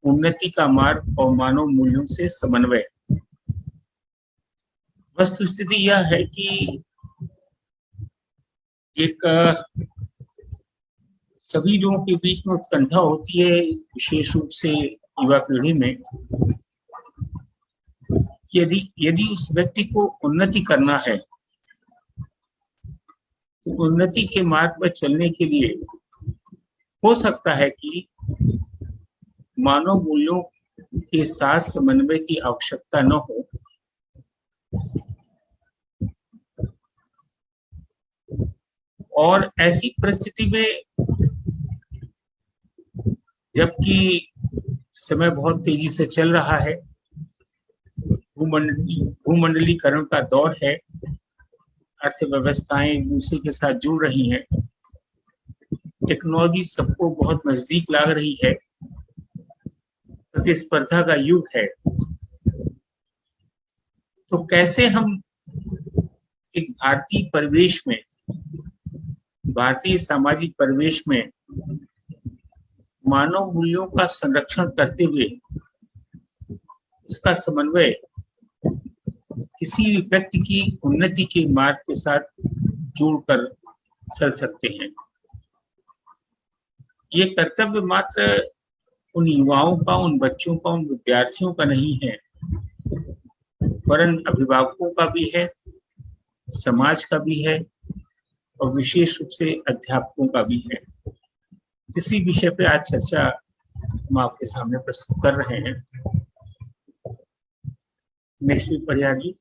उन्नति का मार्ग और मानव मूल्यों से समन्वय। वस्तुस्थिति यह है कि एक सभी लोगों के बीच में उत्कंठा होती है, विशेष रूप से युवा पीढ़ी में, यदि यदि उस व्यक्ति को उन्नति करना है तो उन्नति के मार्ग पर चलने के लिए हो सकता है कि मानव मूल्यों के साथ समन्वय की आवश्यकता न हो, और ऐसी परिस्थिति में जबकि समय बहुत तेजी से चल रहा है, भूमंडलीकरण का दौर है, अर्थव्यवस्थाएं एक दूसरे के साथ जुड़ रही हैं, टेक्नोलॉजी सबको बहुत नजदीक ला रही है, प्रतिस्पर्धा का युग है, तो कैसे हम एक भारतीय परिवेश में, भारतीय सामाजिक परिवेश में मानव मूल्यों का संरक्षण करते हुए उसका समन्वय किसी भी व्यक्ति की उन्नति के मार्ग के साथ जोड़कर चल सकते हैं। ये कर्तव्य मात्र उन युवाओं का, उन बच्चों का, उन विद्यार्थियों का नहीं है, वरन अभिभावकों का भी है, समाज का भी है और विशेष रूप से अध्यापकों का भी है। इसी विषय पे आज चर्चा हम आपके सामने प्रस्तुत कर रहे हैं। नेक्स्ट परिहार जी।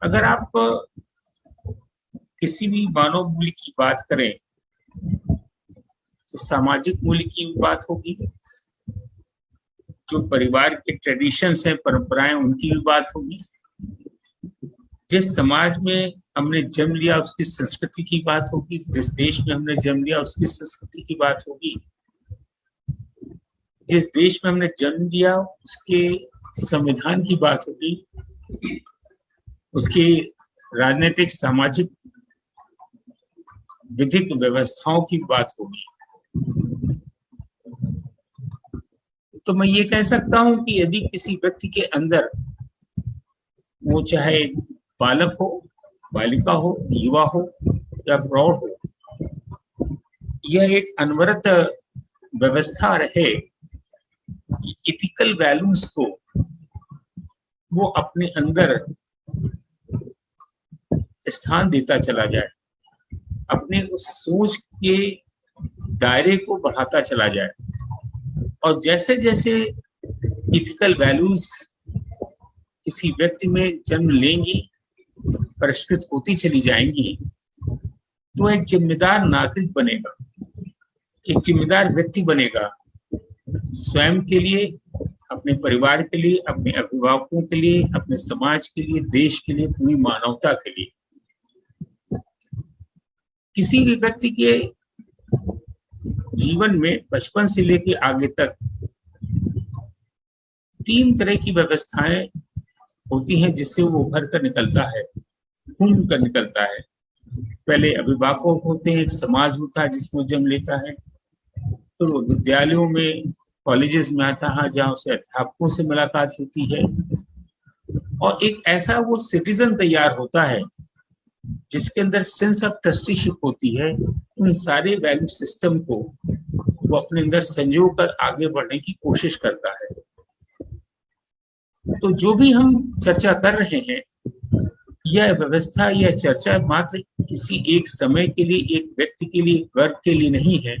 अगर आप किसी भी मानव मूल्य की बात करें तो सामाजिक मूल्य की बात होगी, जो परिवार के ट्रेडिशंस हैं, परंपराएं, उनकी भी बात होगी, जिस समाज में हमने जन्म लिया उसकी संस्कृति की बात होगी, जिस देश में हमने जन्म लिया उसकी संस्कृति की बात होगी, जिस देश में हमने जन्म लिया उसके संविधान की बात होगी, उसकी राजनीतिक, सामाजिक, विधिक व्यवस्थाओं की बात होगी। तो मैं ये कह सकता हूं कि यदि किसी व्यक्ति के अंदर, वो चाहे बालक हो, बालिका हो, युवा हो या प्रौढ़ हो, यह एक अनवरत व्यवस्था रहे कि इथिकल वैल्यूज को वो अपने अंदर स्थान देता चला जाए, अपने उस सोच के दायरे को बढ़ाता चला जाए, और जैसे जैसे इथिकल वैल्यूज किसी व्यक्ति में जन्म लेंगी, परिष्कृत होती चली जाएंगी, तो एक जिम्मेदार नागरिक बनेगा, एक जिम्मेदार व्यक्ति बनेगा, स्वयं के लिए, अपने परिवार के लिए, अपने अभिभावकों के लिए, अपने समाज के लिए, देश के लिए, पूरी मानवता के लिए। किसी भी व्यक्ति के जीवन में बचपन से लेकर आगे तक 3 तरह की व्यवस्थाएं होती हैं जिससे वो उभर कर निकलता है, घूम कर निकलता है। पहले अभिभावक होते हैं, एक समाज होता है जिसमें जन्म लेता है, फिर वो विद्यालयों में, कॉलेजेस में आता है जहाँ उसे अध्यापकों से मुलाकात होती है, और एक ऐसा वो सिटीजन तैयार होता है जिसके अंदर सेंस ऑफ ट्रस्टीशिप होती है। उन सारे वैल्यू सिस्टम को वो अपने अंदर संजो कर आगे बढ़ने की कोशिश करता है। तो जो भी हम चर्चा कर रहे हैं, यह व्यवस्था, यह चर्चा मात्र किसी एक समय के लिए, एक व्यक्ति के लिए, वर्ग के लिए नहीं है,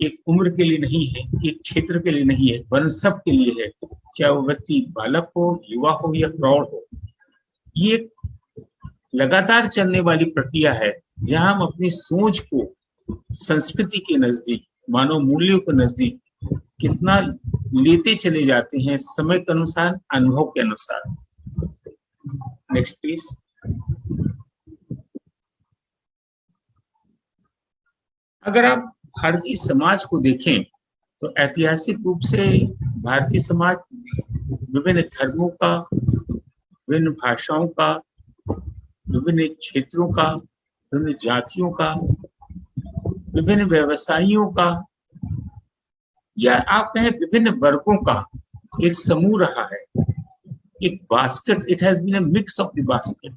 एक उम्र के लिए नहीं है, एक क्षेत्र के लिए नहीं है, वरन सब के लिए है, चाहे वो व्यक्ति बालक हो, युवा हो या प्रौढ़ हो। ये लगातार चलने वाली प्रक्रिया है जहां हम अपनी सोच को संस्कृति के नजदीक, मानव मूल्यों के नजदीक कितना लेते चले जाते हैं, समय के अनुसार, अनुभव के अनुसार। Next please. अगर आप भारतीय समाज को देखें तो ऐतिहासिक रूप से भारतीय समाज विभिन्न धर्मों का, विभिन्न भाषाओं का, विभिन्न क्षेत्रों का, विभिन्न जातियों का, विभिन्न व्यवसायियों का, या आप कहें विभिन्न वर्गों का एक समूह रहा है, एक basket. It has been a mix of the basket,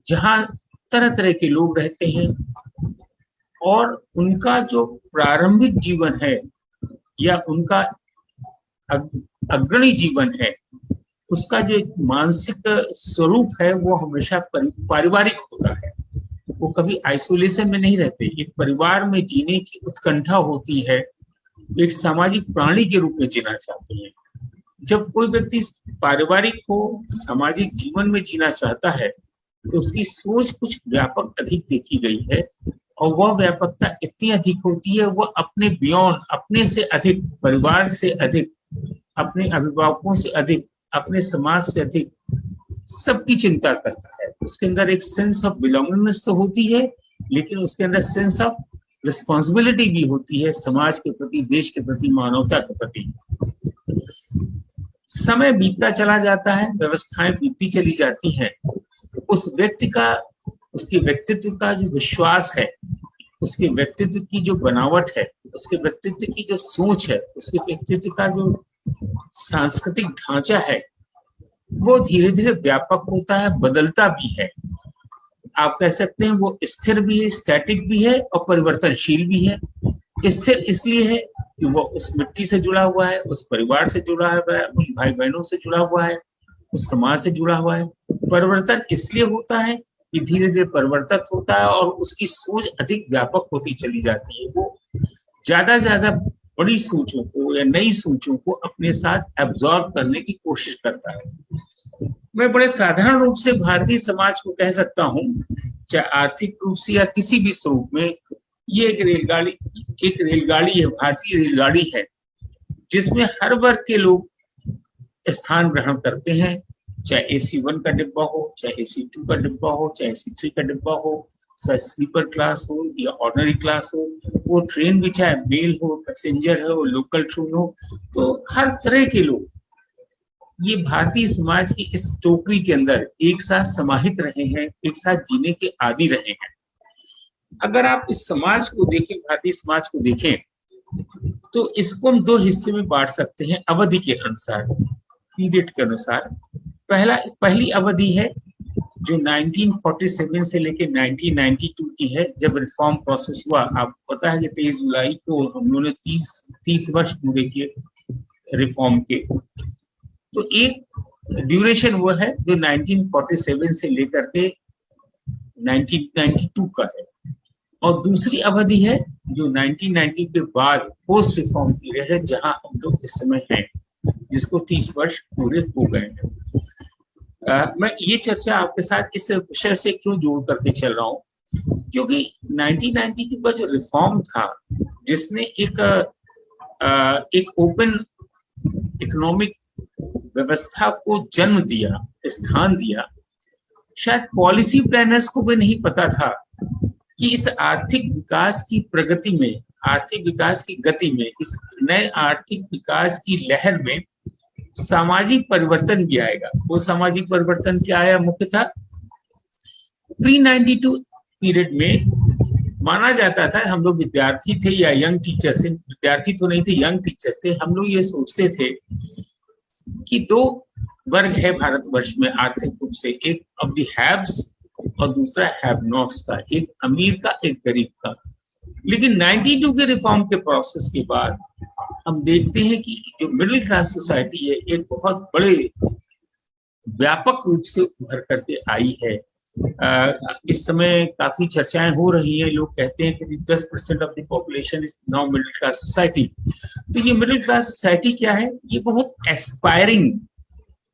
जहां तरह तरह के लोग रहते हैं और उनका जो प्रारंभिक जीवन है या उनका अग्रणी जीवन है, उसका जो एक मानसिक स्वरूप है वो हमेशा पारिवारिक होता है। वो कभी आइसोलेशन में नहीं रहते, एक परिवार में जीने की उत्कंठा होती है, एक सामाजिक प्राणी के रूप में जीना चाहते हैं। जब कोई व्यक्ति पारिवारिक हो, सामाजिक जीवन में जीना चाहता है, तो उसकी सोच कुछ व्यापक अधिक देखी गई है, और वह व्यापकता इतनी अधिक होती है, वह अपने बियॉन्ड, अपने से अधिक, परिवार से अधिक, अपने अभिभावकों से अधिक, अपने समाज से अधिक सबकी चिंता करता है। उसके अंदर एक सेंस ऑफ बिलोंगिंगनेस तो होती है, लेकिन उसके अंदर सेंस ऑफ रिस्पॉन्सिबिलिटी भी होती है, समाज के प्रति, देश के प्रति, मानवता के प्रति। समय बीतता चला जाता है, व्यवस्थाएं बीतती चली जाती हैं, उस व्यक्ति का, उसके व्यक्तित्व का जो विश्वास है, उसके व्यक्तित्व की जो बनावट है, उसके व्यक्तित्व की जो सोच है, उसके व्यक्तित्व का जो सांस्कृतिक ढांचा है, वो धीरे धीरे व्यापक होता है, बदलता भी है। आप कह सकते हैं वो स्थिर भी है, स्टैटिक भी है, और परिवर्तनशील भी है। स्थिर इसलिए है कि वो उस मिट्टी से जुड़ा हुआ है, उस परिवार से जुड़ा हुआ है, उन भाई बहनों से जुड़ा हुआ है, उस समाज से जुड़ा हुआ है। परिवर्तन इसलिए होता है कि धीरे धीरे परिवर्तित होता है और उसकी सोच अधिक व्यापक होती चली जाती है। वो ज्यादा से ज्यादा बड़ी सोचों को या नई सोचों को अपने साथ एब्जॉर्ब करने की कोशिश करता है। मैं बड़े साधारण रूप से भारतीय समाज को कह सकता हूँ, चाहे आर्थिक रूप से या किसी भी स्वरूप में, ये एक रेलगाड़ी है, भारतीय रेलगाड़ी है, जिसमें हर वर्ग के लोग स्थान ग्रहण करते हैं, चाहे AC1 का डिब्बा हो, चाहे AC2 का डिब्बा हो, चाहे AC3 का डिब्बा हो, चाहे स्लीपर क्लास हो या ऑर्डिनरी क्लास हो, वो ट्रेन भी चाहे मेल हो, पैसेंजर हो, लोकल ट्रेन हो, तो हर तरह के लोग ये भारतीय समाज की इस टोकरी के अंदर एक साथ समाहित रहे हैं, एक साथ जीने के आदी रहे हैं। अगर आप इस समाज को देखें, भारतीय समाज को देखें, तो इसको हम दो हिस्से में बांट सकते हैं अवधि के अनुसार, पीरियड के अनुसार। पहली अवधि है जो 1947 से लेकर 1992 की है, जब रिफॉर्म प्रोसेस हुआ। आपको पता है कि 23 जुलाई को हम लोगों ने 30 वर्ष पूरे किए रिफॉर्म के। तो एक ड्यूरेशन वो है जो 1947 से लेकर के 1992 का है, और दूसरी अवधि है जो 1990 के बाद पोस्ट रिफॉर्म पीरियड है, जहां हम लोग इस समय हैं, जिसको 30 वर्ष पूरे हो गए हैं। मैं ये चर्चा आपके साथ इस विषय से क्यों जोड़ करके चल रहा हूँ, क्योंकि 1992 का जो रिफॉर्म था, जिसने एक ओपन इकोनॉमिक व्यवस्था को जन्म दिया, स्थान दिया, शायद पॉलिसी प्लानर्स को भी नहीं पता था कि इस आर्थिक विकास की प्रगति में, आर्थिक विकास की गति में, इस नए आर्थिक विकास की लहर में सामाजिक परिवर्तन भी आएगा। वो सामाजिक परिवर्तन क्या आया? मुख्यतः प्री 92 पीरियड में माना जाता था, हम लोग विद्यार्थी थे या यंग टीचर्स थे, विद्यार्थी तो नहीं थे, यंग टीचर्स थे, हम लोग ये सोचते थे कि दो वर्ग है भारतवर्ष में आर्थिक रूप से, एक ऑफ द हैव्स और दूसरा हैव नॉट्स का, एक अमीर का, एक गरीब का। लेकिन 92 के रिफॉर्म के प्रोसेस के बाद हम देखते हैं कि जो मिडिल क्लास सोसाइटी है, एक बहुत बड़े व्यापक रूप से उभर करके आई है। इस समय काफी चर्चाएं हो रही हैं, लोग कहते हैं कि 10% of the population is now middle class society. तो ये मिडिल क्लास सोसाइटी क्या है? ये बहुत एस्पायरिंग,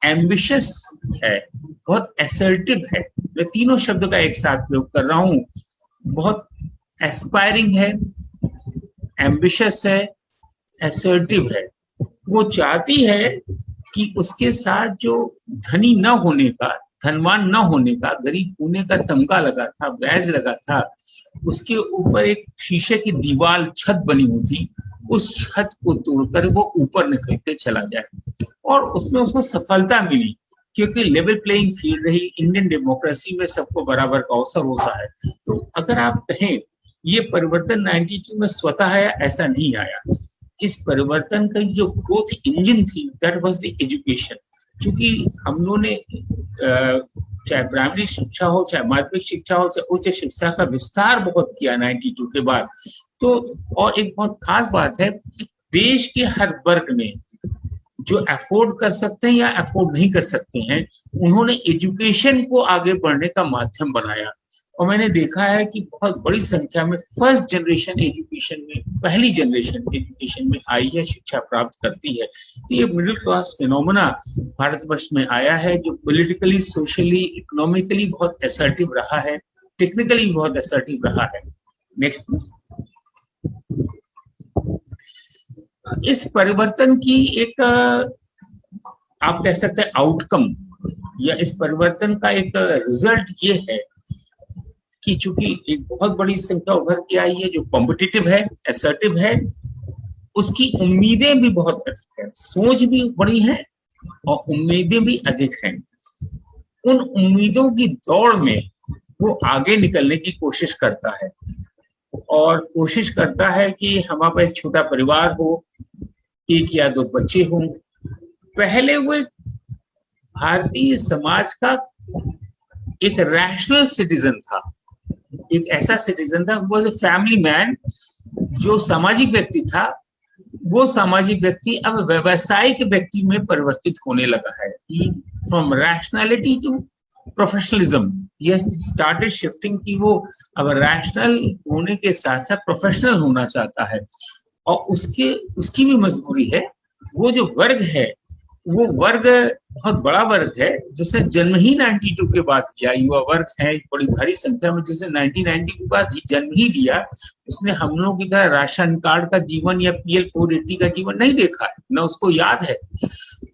एम्बिशियस है, बहुत असर्टिव है। मैं तीनों शब्दों का एक साथ प्रयोग कर रहा हूँ। बहुत एस्पायरिंग है, एम्बिशियस है, असर्टिव है। वो चाहती है कि उसके साथ जो धनी न होने का, धनवान न होने का, गरीब होने का तमगा लगा था, बैज लगा था। उसके ऊपर एक शीशे की दीवार छत बनी हुई थी, उस छत को तोड़कर वो ऊपर निकल के चला जाए, और उसमें उसको सफलता मिली, क्योंकि लेवल प्लेइंग फील्ड रही। इंडियन डेमोक्रेसी में सबको बराबर का अवसर होता है। तो अगर आप कहें ये परिवर्तन 92 में स्वतः आया, ऐसा नहीं आया। इस परिवर्तन का जो ग्रोथ इंजन थी, दैट वाज द एजुकेशन। क्योंकि हम लोगों ने चाहे प्राइमरी शिक्षा हो, चाहे माध्यमिक शिक्षा हो, चाहे उच्च शिक्षा का विस्तार बहुत किया 92 के बाद। तो और एक बहुत खास बात है, देश के हर वर्ग में जो अफोर्ड कर सकते हैं या अफोर्ड नहीं कर सकते हैं, उन्होंने एजुकेशन को आगे बढ़ने का माध्यम बनाया। और मैंने देखा है कि बहुत बड़ी संख्या में फर्स्ट जनरेशन एजुकेशन में, पहली जनरेशन एजुकेशन में आई है, शिक्षा प्राप्त करती है। तो ये मिडिल क्लास फिनोमेना भारतवर्ष में आया है, जो पॉलिटिकली, सोशली, इकोनॉमिकली बहुत असर्टिव रहा है, टेक्निकली बहुत असर्टिव रहा है। Next please. इस परिवर्तन की एक आप कह सकते हैं आउटकम, या इस परिवर्तन का एक रिजल्ट ये है कि चूंकि एक बहुत बड़ी संख्या उभर के आई है जो कॉम्पिटिटिव है, असर्टिव है, उसकी उम्मीदें भी बहुत अधिक है, सोच भी बड़ी है और उम्मीदें भी अधिक हैं। उन उम्मीदों की दौड़ में वो आगे निकलने की कोशिश करता है, और कोशिश करता है कि हमारा एक छोटा परिवार हो, 1 या 2 बच्चे हों। पहले वो भारतीय समाज का एक रैशनल सिटीजन था, एक ऐसा सिटीजन था, वो फैमिली मैन, जो सामाजिक व्यक्ति था। वो सामाजिक व्यक्ति अब व्यावसायिक व्यक्ति में परिवर्तित होने लगा है। फ्रॉम रैशनैलिटी टू प्रोफेशनलिज्म, ये स्टार्टेड शिफ्टिंग की। वो अब रैशनल होने के साथ साथ प्रोफेशनल होना चाहता है, और उसकी भी मजबूरी है। वो जो वर्ग है, वो वर्ग बहुत बड़ा वर्ग है, जिसने जन्म ही 92 के बाद किया। युवा वर्ग है बड़ी भारी संख्या में, जिसने 1990 के बाद ही जन्म ही लिया। उसने हम लोगों की तरह राशन कार्ड का जीवन या PL 480 का जीवन नहीं देखा है, न उसको याद है।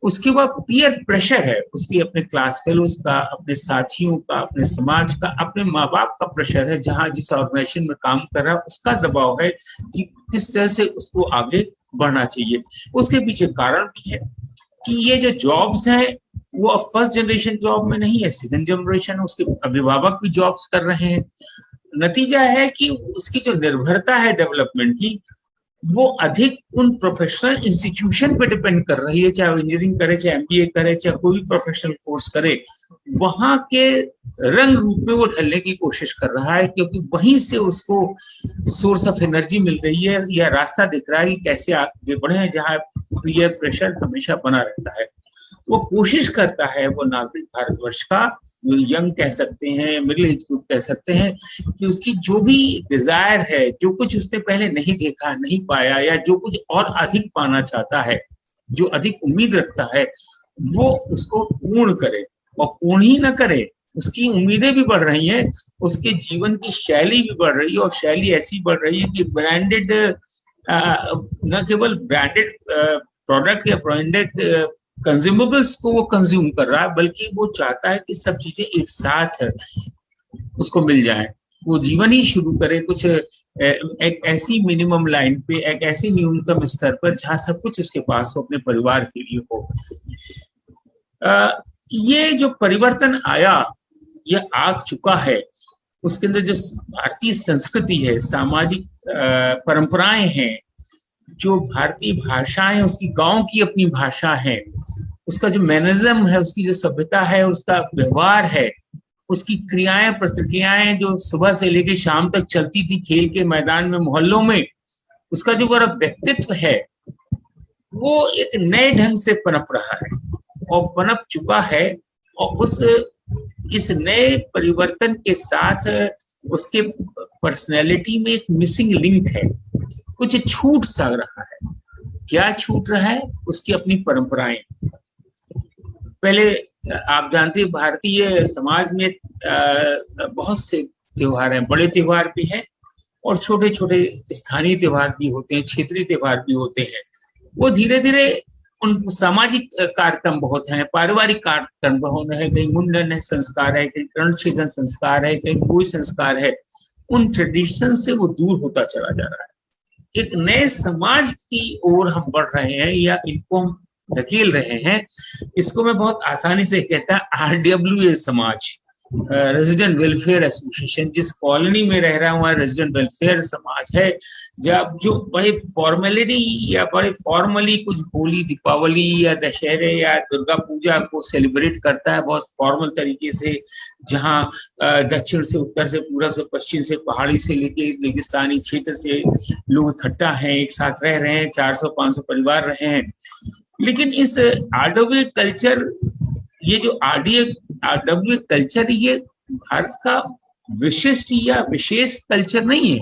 उसके बाद पीयर प्रेशर है, उसके अपने क्लास फेलोज का, अपने साथियों का, अपने समाज का, अपने माँ बाप का प्रेशर है, जहाँ जिस ऑर्गेनाइजेशन में काम कर रहा है उसका दबाव है कि किस तरह से उसको आगे बढ़ना चाहिए। उसके पीछे कारण भी है कि ये जो जॉब्स हैं वो अब फर्स्ट जनरेशन जॉब में नहीं है, सेकंड जनरेशन, उसके अभिभावक भी जॉब्स कर रहे हैं। नतीजा है कि उसकी जो निर्भरता है डेवलपमेंट की, वो अधिक उन प्रोफेशनल इंस्टीट्यूशन पे डिपेंड कर रही है, चाहे वो इंजीनियरिंग करे, चाहे MBA करे, चाहे कोई भी प्रोफेशनल कोर्स करे। वहां के रंग रूप में वो ढलने की कोशिश कर रहा है, क्योंकि वहीं से उसको सोर्स ऑफ एनर्जी मिल रही है, या रास्ता दिख रहा है कि कैसे आगे बढ़े, जहाँ पीयर प्रेशर हमेशा बना रहता है। वो कोशिश करता है, वो नागरिक भारतवर्ष का, यंग कह सकते हैं, मिडिल एज ग्रुप कह सकते हैं, कि उसकी जो भी डिजायर है, जो कुछ उसने पहले नहीं देखा, नहीं पाया, या जो कुछ और अधिक पाना चाहता है, जो अधिक उम्मीद रखता है, वो उसको पूर्ण करे। और पूर्ण ही न करे, उसकी उम्मीदें भी बढ़ रही हैं, उसके जीवन की शैली भी बढ़ रही है, और शैली ऐसी बढ़ रही है कि ब्रांडेड, न केवल ब्रांडेड प्रोडक्ट या ब्रांडेड कंज्यूमेबल्स को वो कंज्यूम कर रहा है, बल्कि वो चाहता है कि सब चीजें एक साथ उसको मिल जाए। वो जीवन ही शुरू करे कुछ एक ऐसी मिनिमम लाइन पे, एक ऐसी न्यूनतम स्तर पर, जहाँ सब कुछ उसके पास हो, अपने परिवार के लिए हो। ये जो परिवर्तन आया, ये आ चुका है। उसके अंदर जो भारतीय संस्कृति है, सामाजिक परंपराएं हैं, जो भारतीय भाषाएं, उसकी गांव की अपनी भाषा है, उसका जो मैनरिज्म है, उसकी जो सभ्यता है, उसका व्यवहार है, उसकी क्रियाएं प्रतिक्रियाएं जो सुबह से लेकर शाम तक चलती थी खेल के मैदान में, मोहल्लों में, उसका जो बड़ा व्यक्तित्व है, वो एक नए ढंग से पनप रहा है और पनप चुका है। और इस नए परिवर्तन के साथ उसके पर्सनैलिटी में एक मिसिंग लिंक है, कुछ छूट सा रहा है। क्या छूट रहा है? उसकी अपनी परंपराएं। पहले आप जानते हैं भारतीय समाज में बहुत से त्योहार हैं, बड़े त्योहार भी हैं और छोटे छोटे स्थानीय त्योहार भी होते हैं, क्षेत्रीय त्योहार भी होते हैं। वो धीरे धीरे उन सामाजिक कार्यक्रम बहुत हैं, पारिवारिक कार्यक्रम बहुत है, कहीं मुंडन है संस्कार है, कहीं कर्ण छेदन संस्कार है, कहीं कोई संस्कार है। उन ट्रेडिशन से वो दूर होता चला जा रहा है। एक नए समाज की ओर हम बढ़ रहे हैं या इनको हम धकेल रहे हैं। इसको मैं बहुत आसानी से कहता RWA समाज, रेजिडेंट वेलफेयर एसोसिएशन। जिस कॉलोनी में रह रहा हूँ वहाँ रेजिडेंट वेलफेयर समाज है, जब जो बड़े फॉर्मेलिटी या बड़े फॉर्मली कुछ होली, दीपावली या दशहरे या दुर्गा पूजा को सेलिब्रेट करता है बहुत फॉर्मल तरीके से, जहाँ दक्षिण से उत्तर से, पूर्व से पश्चिम से, पहाड़ी से लेके रेगिस्तानी क्षेत्र से लोग इकट्ठा हैं, एक साथ रह रहे हैं, 400-500 परिवार रहे हैं। लेकिन इस RWA कल्चर, ये जो RWA कल्चर, ये भारत का विशिष्ट या विशेष कल्चर नहीं है।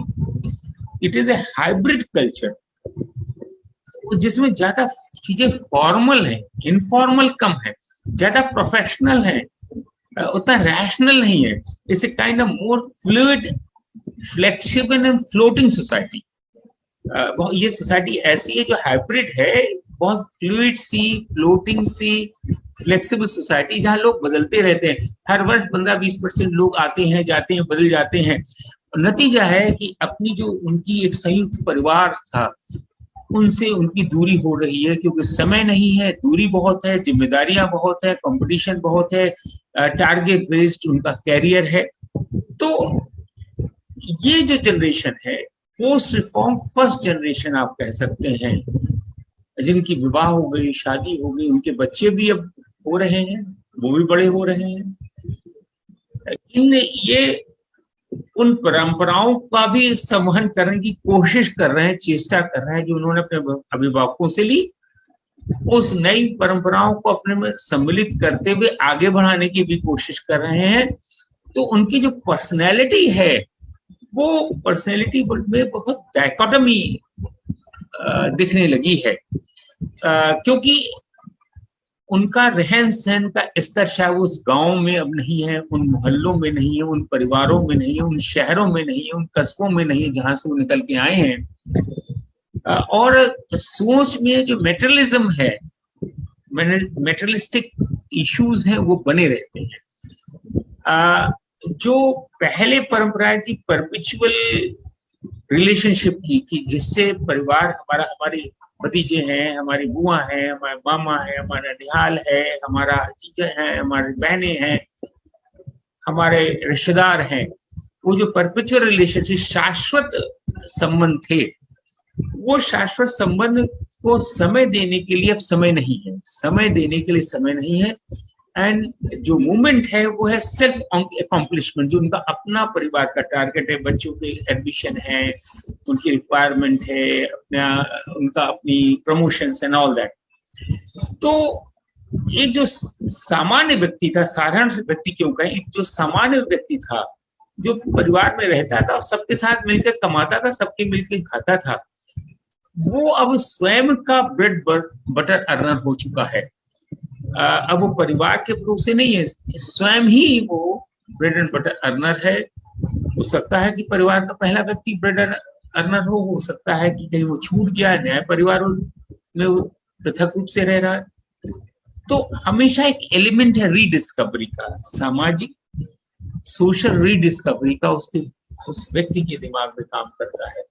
It is a hybrid culture, जिसमें ज्यादा चीजें फॉर्मल है, इनफॉर्मल कम है, ज्यादा प्रोफेशनल है, उतना रैशनल नहीं है। It's a kind of more fluid, flexible and floating society. ये सोसाइटी ऐसी है जो हाइब्रिड है, बहुत फ्लूइड सी, फ्लोटिंग सी, फ्लेक्सिबल सोसाइटी, जहां लोग बदलते रहते हैं। हर वर्ष 15-20% लोग आते हैं, जाते हैं, बदल जाते हैं। नतीजा है कि अपनी जो उनकी एक संयुक्त परिवार था, उनसे उनकी दूरी हो रही है, क्योंकि समय नहीं है, दूरी बहुत है, जिम्मेदारियां बहुत है, कंपटीशन बहुत है, टारगेट बेस्ड उनका कैरियर है। तो ये जो जनरेशन है, पोस्ट रिफॉर्म फर्स्ट जनरेशन आप कह सकते हैं, जिनकी विवाह हो गई, शादी हो गई, उनके बच्चे भी अब हो रहे हैं, वो भी बड़े हो रहे हैं। ये उन परंपराओं का भी संवहन करने की कोशिश कर रहे हैं, चेष्टा कर रहे हैं, जो उन्होंने अपने अभिभावकों से ली। उस नई परंपराओं को अपने में सम्मिलित करते हुए आगे बढ़ाने की भी कोशिश कर रहे हैं। तो उनकी जो पर्सनैलिटी है, वो पर्सनैलिटी में बहुत डायकोटमी दिखने लगी है, क्योंकि उनका रहन सहन का स्तर शायद उस गांव में अब नहीं है, उन मोहल्लों में नहीं है, उन परिवारों में नहीं है, उन शहरों में नहीं है, उन कस्बों में नहीं है जहां से वो निकल के आए हैं। और सोच में जो मेटरलिज्म है, मेटरलिस्टिक इश्यूज हैं, वो बने रहते हैं। जो पहले परंपराएं थी परपिचुअल रिलेशनशिप की जिससे परिवार हमारे भतीजे हैं, हमारी बुआ है, हमारे मामा है, हमारा निहाल है, हमारा जीजा है, हमारी बहनें हैं, हमारे रिश्तेदार हैं, वो जो परपेचुअल रिलेशनशिप, शाश्वत संबंध थे, वो शाश्वत संबंध को समय देने के लिए अब समय नहीं है, समय देने के लिए समय नहीं है। एंड जो मूवमेंट है वो है सेल्फ अकॉम्प्लिशमेंट, जो उनका अपना परिवार का टारगेट है, बच्चों के एडमिशन है, उनकी रिक्वायरमेंट है, अपना उनका अपनी प्रमोशंस एंड ऑल दैट। तो एक जो सामान्य व्यक्ति था, साधारण व्यक्ति क्यों कहें, एक जो सामान्य व्यक्ति था, जो परिवार में रहता था, सबके साथ मिलकर कमाता था, सबके मिलकर खाता था, वो अब स्वयं का ब्रेड बटर अर्नर हो चुका है। अब वो परिवार के भरोसे नहीं है, स्वयं ही वो ब्रेड एंड बटर अर्नर है। हो सकता है कि परिवार का पहला व्यक्ति ब्रेड अर्नर हो सकता है कि कहीं वो छूट गया, नया परिवार में वो पृथक रूप से रह रहा है। तो हमेशा एक एलिमेंट है रीडिस्कवरी का, सामाजिक सोशल रीडिस्कवरी का, उस व्यक्ति के दिमाग में काम करता है।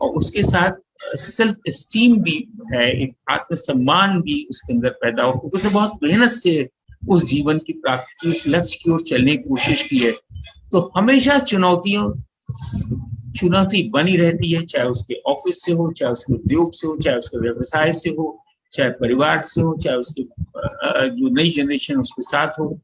और उसके साथ सेल्फ एस्टीम भी है, एक आत्मसम्मान भी उसके अंदर पैदा हो, उसे बहुत मेहनत से उस जीवन की प्राप्ति की, उस लक्ष्य की ओर चलने की कोशिश की है। तो हमेशा चुनौती बनी रहती है, चाहे उसके ऑफिस से हो, चाहे उसके उद्योग से हो, चाहे उसके व्यवसाय से हो, चाहे परिवार से हो, चाहे उसके जो नई जनरेशन उसके साथ हो।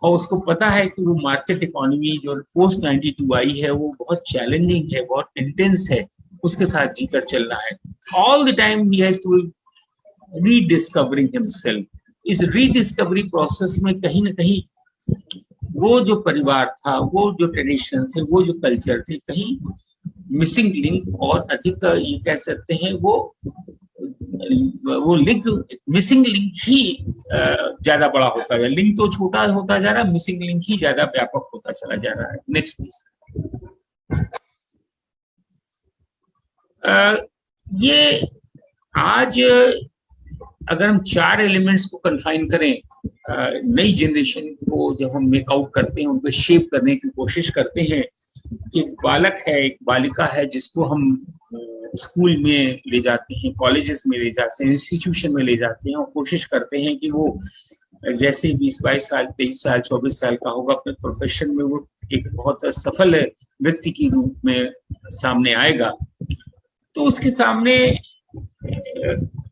और उसको पता है कि वो मार्केट इकोनॉमी जो पोस्ट 92 आई है, वो बहुत चैलेंजिंग है, बहुत इंटेंस है, उसके साथ जीकर चलना है। All the time he has to rediscovering himself. इस रीडिस्कवरी प्रोसेस में कहीं ना कहीं वो जो परिवार था, वो जो ट्रेडिशन थे, वो जो कल्चर थे, कहीं मिसिंग लिंक, और अधिक ये कह सकते हैं वो लिंक, मिसिंग लिंक ही ज्यादा बड़ा होता है। लिंक तो छोटा होता जा रहा है, मिसिंग लिंक ही ज्यादा व्यापक होता चला जा रहा है। Next please. ये आज अगर हम 4 एलिमेंट्स को कन्फाइन करें, नई जनरेशन को जब हम मेकआउट करते हैं, उनको शेप करने की कोशिश करते हैं, एक बालक है, एक बालिका है, जिसको हम स्कूल में ले जाते हैं, कॉलेजेस में ले जाते हैं, इंस्टीट्यूशन में ले जाते हैं और कोशिश करते हैं कि वो जैसे 20-22 साल, 23 साल, 24 साल का होगा, अपने प्रोफेशन में वो एक बहुत सफल व्यक्ति के रूप में सामने आएगा। तो उसके सामने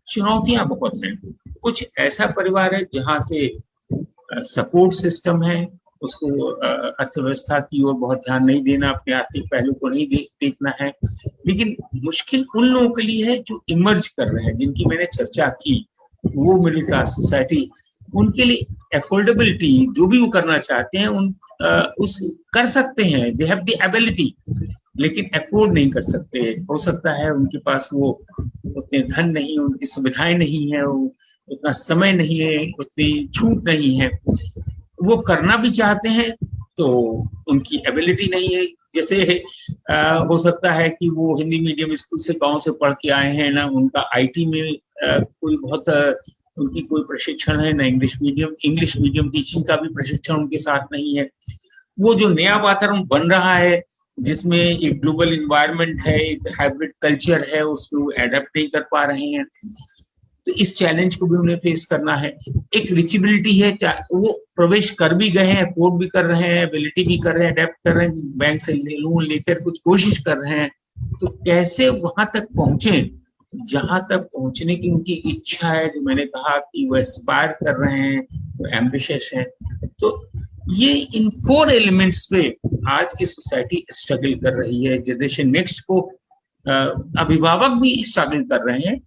चुनौतियां बहुत हैं। कुछ ऐसा परिवार है जहां से सपोर्ट सिस्टम है, उसको अर्थव्यवस्था की ओर बहुत ध्यान नहीं देना, अपने आर्थिक पहलू को नहीं देखना है। लेकिन मुश्किल उन लोगों के लिए है जो इमर्ज कर रहे हैं, जिनकी मैंने चर्चा की, वो मिडिल क्लास सोसाइटी, उनके लिए एफोर्डेबिलिटी, जो भी वो करना चाहते हैं उस कर सकते हैं, दे हैव द एबिलिटी, लेकिन अफोर्ड नहीं कर सकते। हो सकता है उनके पास वो उतने धन नहीं, उनकी सुविधाएं नहीं है, उतना समय नहीं है, उतनी छूट नहीं है। वो करना भी चाहते हैं तो उनकी एबिलिटी नहीं है। जैसे हो सकता है कि वो हिंदी मीडियम स्कूल से गांव से पढ़ के आए हैं, ना उनका आईटी में कोई बहुत उनकी कोई प्रशिक्षण है, ना इंग्लिश मीडियम टीचिंग का भी प्रशिक्षण उनके साथ नहीं है। वो जो नया वातावरण बन रहा है, जिसमें एक ग्लोबल इन्वायरमेंट है, एक हाइब्रिड कल्चर है, उसमें वो एडेप्ट नहीं कर पा रहे हैं। तो इस चैलेंज को भी उन्हें फेस करना है। एक रिचेबिलिटी है, वो प्रवेश कर भी गए हैं, अफोर्ड भी कर रहे हैं, एबिलिटी भी कर रहे हैं, अडेप्ट कर रहे हैं, बैंक से लोन लेकर कुछ कोशिश कर रहे हैं, तो कैसे वहां तक पहुंचे जहां तक पहुंचने की उनकी इच्छा है, जो मैंने कहा कि वो एस्पायर कर रहे हैं, वो एम्बिशियस हैं। तो ये इन 4 एलिमेंट्स पे आज की सोसाइटी स्ट्रगल कर रही है। जनरेशन नेक्स्ट को अभिभावक भी स्ट्रगल कर रहे हैं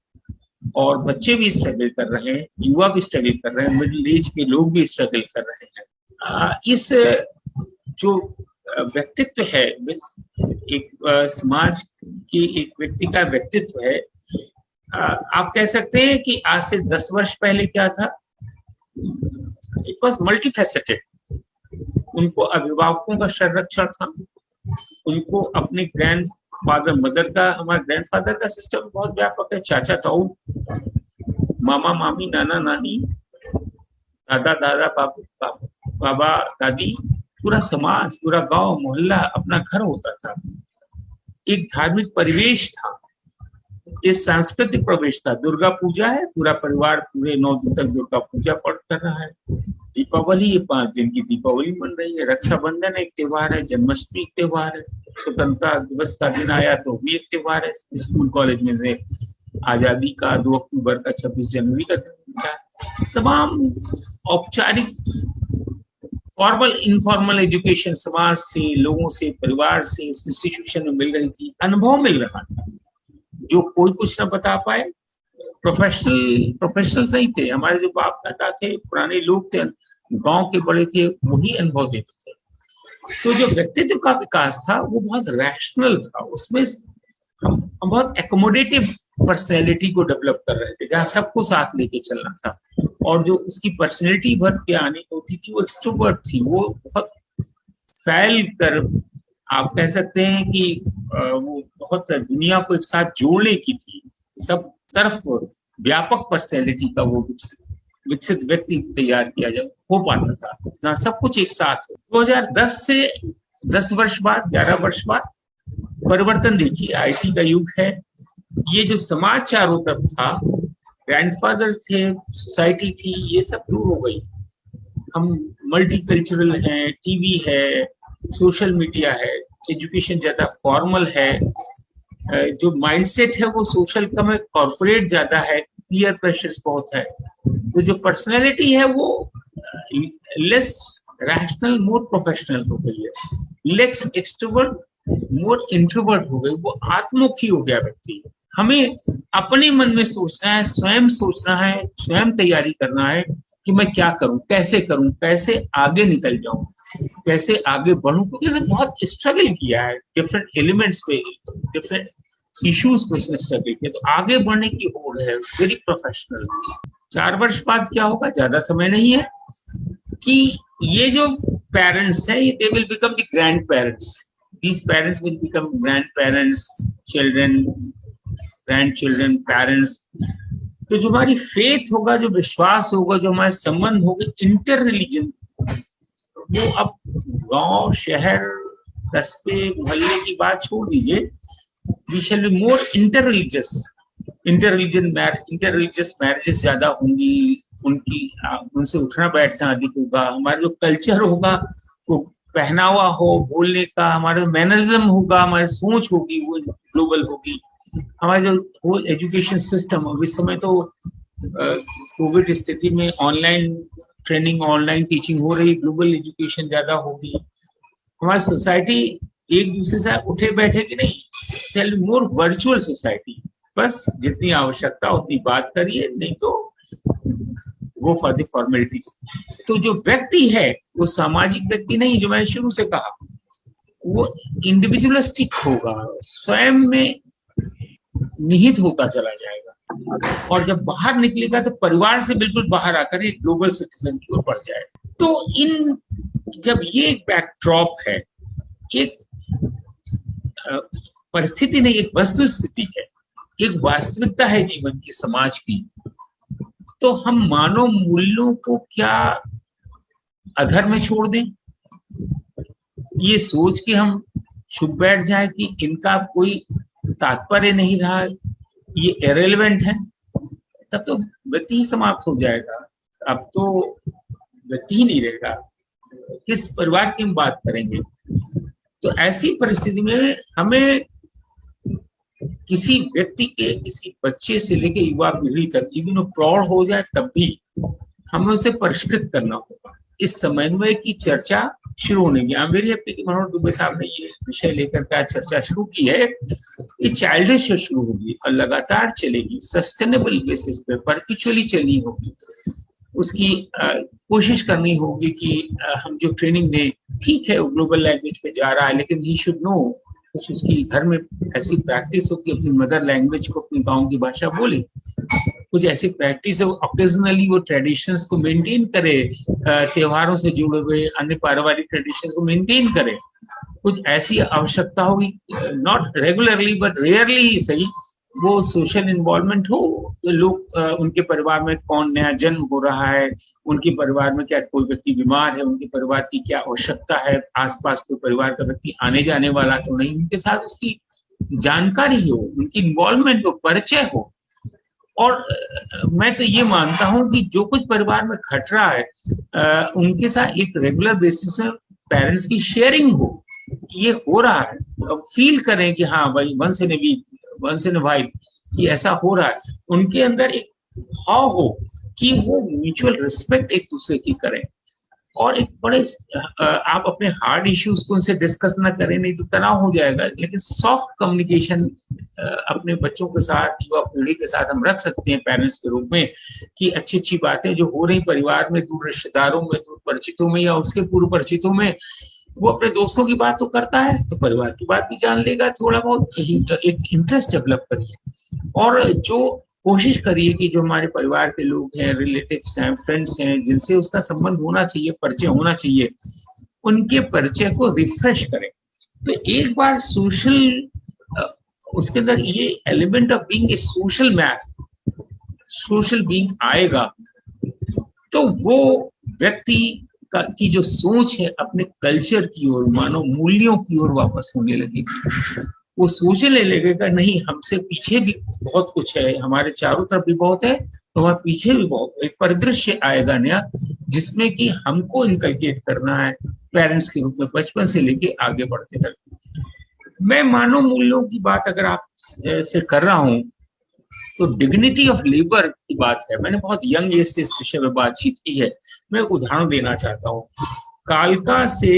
और बच्चे भी स्ट्रगल कर रहे हैं, युवा भी स्ट्रगल कर रहे हैं, मिडिल एज के लोग भी स्ट्रगल कर रहे हैं। इस जो व्यक्तित्व है, एक समाज की एक व्यक्ति का व्यक्तित्व है, आप कह सकते हैं कि आज से 10 वर्ष पहले क्या था, इट वॉज मल्टीफेसेटेड। उनको अभिभावकों का संरक्षण था, उनको अपने ग्रैंडफादर मदर का, हमारे ग्रैंडफादर का सिस्टम बहुत व्यापक है, चाचा ताऊ, मामा मामी, नाना नानी, दादा दादा, बाबा दादी, पूरा समाज, पूरा गांव मोहल्ला अपना घर होता था। एक धार्मिक परिवेश था, एक सांस्कृतिक प्रवेश था। दुर्गा पूजा है, पूरा परिवार पूरे 9 दिन तक दुर्गा पूजा पाठ कर रहा है। दीपावली, ये 5 दिन की दीपावली मन रही है। रक्षाबंधन एक त्योहार है, जन्माष्टमी एक त्योहार है, स्वतंत्रता दिवस का दिन आया तो भी एक त्योहार है। स्कूल कॉलेज में से आजादी का 2 अक्टूबर का, 26 जनवरी का दिन था। तमाम औपचारिक फॉर्मल इनफॉर्मल एजुकेशन समाज से, लोगों से, परिवार से, इंस्टीट्यूशन में मिल रही थी, अनुभव मिल रहा था। जो कोई कुछ ना बता पाए, प्रोफेशनल्स नहीं थे। हमारे जो बाप दादा थे, पुराने लोग थे, गांव के बड़े थे, वही अनुभव देते थे। तो जो व्यक्तित्व का विकास था वो बहुत रैशनल था। उसमें हम बहुत एकोमोडेटिव पर्सनैलिटी को डेवलप कर रहे थे, जहाँ सबको साथ लेके चलना था। और जो उसकी पर्सनैलिटी भर के आनी होती थी, वो एक्सट्रोवर्ट थी। वो बहुत फैल कर, आप कह सकते हैं कि वो बहुत दुनिया को एक साथ जोड़ने की थी। सब तरफ व्यापक पर्सनैलिटी का वो विकसित व्यक्ति तैयार किया जा हो पाता था, ना सब कुछ एक साथ हो। 2010 से 10 वर्ष बाद, 11 वर्ष बाद परिवर्तन देखिए। आईटी का युग है। ये जो समाज चारों तरफ था, ग्रैंडफादर थे, सोसाइटी थी, ये सब दूर हो गई। हम मल्टीकल्चरल हैं, टीवी है, सोशल मीडिया है, एजुकेशन ज्यादा फॉर्मल है, जो माइंडसेट है वो सोशल कम है, कॉर्पोरेट ज्यादा है, पीयर प्रेशर्स बहुत है। तो जो पर्सनैलिटी है वो लेस रैशनल, मोर प्रोफेशनल हो गई है, लेस एक्सट्रोवर्ट, मोर इंट्रोवर्ट हो गई। वो आत्मुखी हो गया व्यक्ति। हमें अपने मन में सोचना है, स्वयं सोचना है, स्वयं तैयारी करना है कि मैं क्या करूं, कैसे आगे निकल जाऊं, कैसे आगे बढ़ूं। क्योंकि बहुत स्ट्रगल किया है डिफरेंट एलिमेंट्स पे, डिफरेंट इश्यूज पे उसने स्ट्रगल किया। तो आगे बढ़ने की होड़ है, वेरी प्रोफेशनल। 4 वर्ष बाद क्या होगा, ज्यादा समय नहीं है, कि ये जो पेरेंट्स हैं, ये they will become the grand parents. These parents will become grand parents, children, grand children, parents. तो जो हमारी फेथ होगा, जो विश्वास होगा, जो हमारे संबंध होंगे इंटर रिलीजन, वो अब गांव, शहर, कस्बे, मोहल्ले की बात छोड़ दीजिए, we shall be more inter religious. Inter religious marriages ज्यादा होंगी, उनकी उनसे उठना बैठना अधिक होगा, हमारा जो कल्चर होगा, वो पहनावा हो, बोलने का, हमारा मैनरिज्म होगा, हमारी सोच होगी, वो ग्लोबल होगी। हमारा जो होल एजुकेशन सिस्टम, अब इस समय तो कोविड स्थिति में ऑनलाइन ट्रेनिंग, ऑनलाइन टीचिंग हो रही, ग्लोबल एजुकेशन ज्यादा होगी। हमारी सोसाइटी एक दूसरे से उठे बैठे की नहीं, सेल मोर वर्चुअल सोसाइटी। बस जितनी आवश्यकता उतनी बात करिए, नहीं तो गो फॉर द फॉर्मेलिटीज। तो जो व्यक्ति है वो सामाजिक व्यक्ति नहीं, जो मैंने शुरू से कहा, वो इंडिविजुअलिस्टिक होगा, स्वयं में निहित होता चला जाएगा, और जब बाहर निकलेगा तो परिवार से बिल्कुल बाहर आकर एक ग्लोबल सिटीजन की ओर बढ़ जाएगा। तो जब ये एक बैकड्रॉप है, एक परिस्थिति नहीं, एक वस्तु स्थिति है, एक वास्तविकता है जीवन की, समाज की, तो हम मानव मूल्यों को क्या अधर में छोड़ दें, ये सोच के हम चुप बैठ जाए कि इनका कोई तात्पर्य नहीं रहा, ये इरेलेवेंट है, तब तो व्यक्ति ही समाप्त हो जाएगा। अब तो व्यक्ति ही नहीं रहेगा, किस परिवार की हम बात करेंगे। तो ऐसी परिस्थिति में हमें किसी व्यक्ति के, किसी बच्चे से लेकर युवा पीढ़ी तक, इवन प्रौढ़ हो जाए तब भी हमें उसे परिष्कृत करना होगा। इस समन्वय की चर्चा शुरू होने की, मेरी हैप्पी कि मनोहर दुबे साहब ने ये विषय लेकर के चर्चा शुरू की है। ये चाइल्डहुड से शुरू होगी और लगातार चलेगी, सस्टेनेबल बेसिस पे, परपिचुअली चलनी होगी। उसकी कोशिश करनी होगी कि हम जो ट्रेनिंग दें, ठीक है वो ग्लोबल लैंग्वेज पे जा रहा है, लेकिन ही शुड नो कुछ उसकी घर में ऐसी प्रैक्टिस हो कि अपनी मदर लैंग्वेज को, अपनी गांव की भाषा बोले, कुछ ऐसी प्रैक्टिस हो, ओकेजनली वो ट्रेडिशंस को मेंटेन करे, त्योहारों से जुड़े हुए अन्य पारिवारिक ट्रेडिशंस को मेंटेन करे। कुछ ऐसी आवश्यकता होगी, नॉट रेगुलरली बट रेयरली ही सही, वो सोशल इन्वॉल्वमेंट हो। तो लोग उनके परिवार में कौन नया जन्म हो रहा है, उनके परिवार में क्या कोई व्यक्ति बीमार है, उनके परिवार की क्या आवश्यकता है, आसपास कोई परिवार का व्यक्ति आने जाने वाला तो नहीं, उनके साथ उसकी जानकारी हो, उनकी इन्वॉल्वमेंट हो, परिचय हो। और मैं तो ये मानता हूं कि जो कुछ परिवार में घट रहा है, उनके साथ एक रेगुलर बेसिस में पेरेंट्स की शेयरिंग हो, ये हो रहा है, अब फील करें कि हाँ भाई वंस इन अ व्हाइल ये ऐसा हो रहा है। उनके अंदर एक भाव हो कि वो म्यूचुअल रिस्पेक्ट एक दूसरे की करें, और एक बड़े आप अपने हार्ड इश्यूज को उनसे डिस्कस ना करें, नहीं तो तनाव हो जाएगा, लेकिन सॉफ्ट कम्युनिकेशन अपने बच्चों के साथ, युवा पीढ़ी के साथ हम रख सकते हैं पेरेंट्स के रूप में, कि अच्छी अच्छी बातें जो हो रही परिवार में, दूर रिश्तेदारों में, दूर परिचितों में या उसके पूर्व परिचितों में, वो अपने दोस्तों की बात तो करता है तो परिवार की बात भी जान लेगा, थोड़ा बहुत एक इंटरेस्ट डेवलप करिए। और जो कोशिश करिए कि जो हमारे परिवार के लोग हैं, रिलेटिव्स हैं, फ्रेंड्स हैं, जिनसे उसका संबंध होना चाहिए, परिचय होना चाहिए, उनके परिचय को रिफ्रेश करें। तो एक बार सोशल, उसके अंदर ये element of being a social math, social being आएगा, तो वो व्यक्ति की जो सोच है अपने कल्चर की ओर, मानव मूल्यों की ओर वापस होने लगेगी। वो सोचने लगेगा नहीं, हमसे पीछे भी बहुत कुछ है, हमारे चारों तरफ भी बहुत है, तो हमारे पीछे भी बहुत, एक परिदृश्य आएगा नया, जिसमें कि हमको इनकलकेट करना है पेरेंट्स के रूप में, बचपन से लेके आगे बढ़ते तक। मैं मानव मूल्यों की बात अगर आप से कर रहा हूं, तो डिग्निटी ऑफ लेबर की बात है। मैंने बहुत यंग एज से इस विषय में बातचीत की है। मैं एक उदाहरण देना चाहता हूँ। कालका से,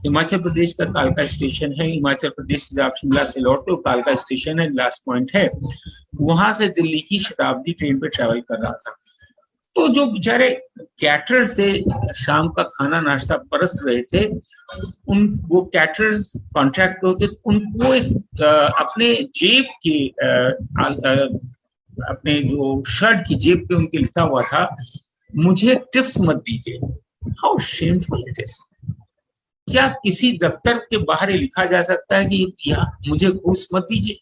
हिमाचल प्रदेश का कालका स्टेशन है, हिमाचल प्रदेश से आप शिमला से लौटते हो, कालका स्टेशन है, लास्ट पॉइंट है, वहां से दिल्ली की शताब्दी ट्रेन पे ट्रेवल कर रहा था। तो जो बेचारे कैटरर्स थे, शाम का खाना नाश्ता परस रहे थे, वो कैटरर्स कॉन्ट्रैक्ट होते, उनको एक अपने जेब के अपने जो शर्ट की जेब पे उनके लिखा हुआ था, मुझे टिप्स मत दीजिए। How shameful it is. क्या किसी दफ्तर के बाहर लिखा जा सकता है कि या मुझे घूस मत दीजिए?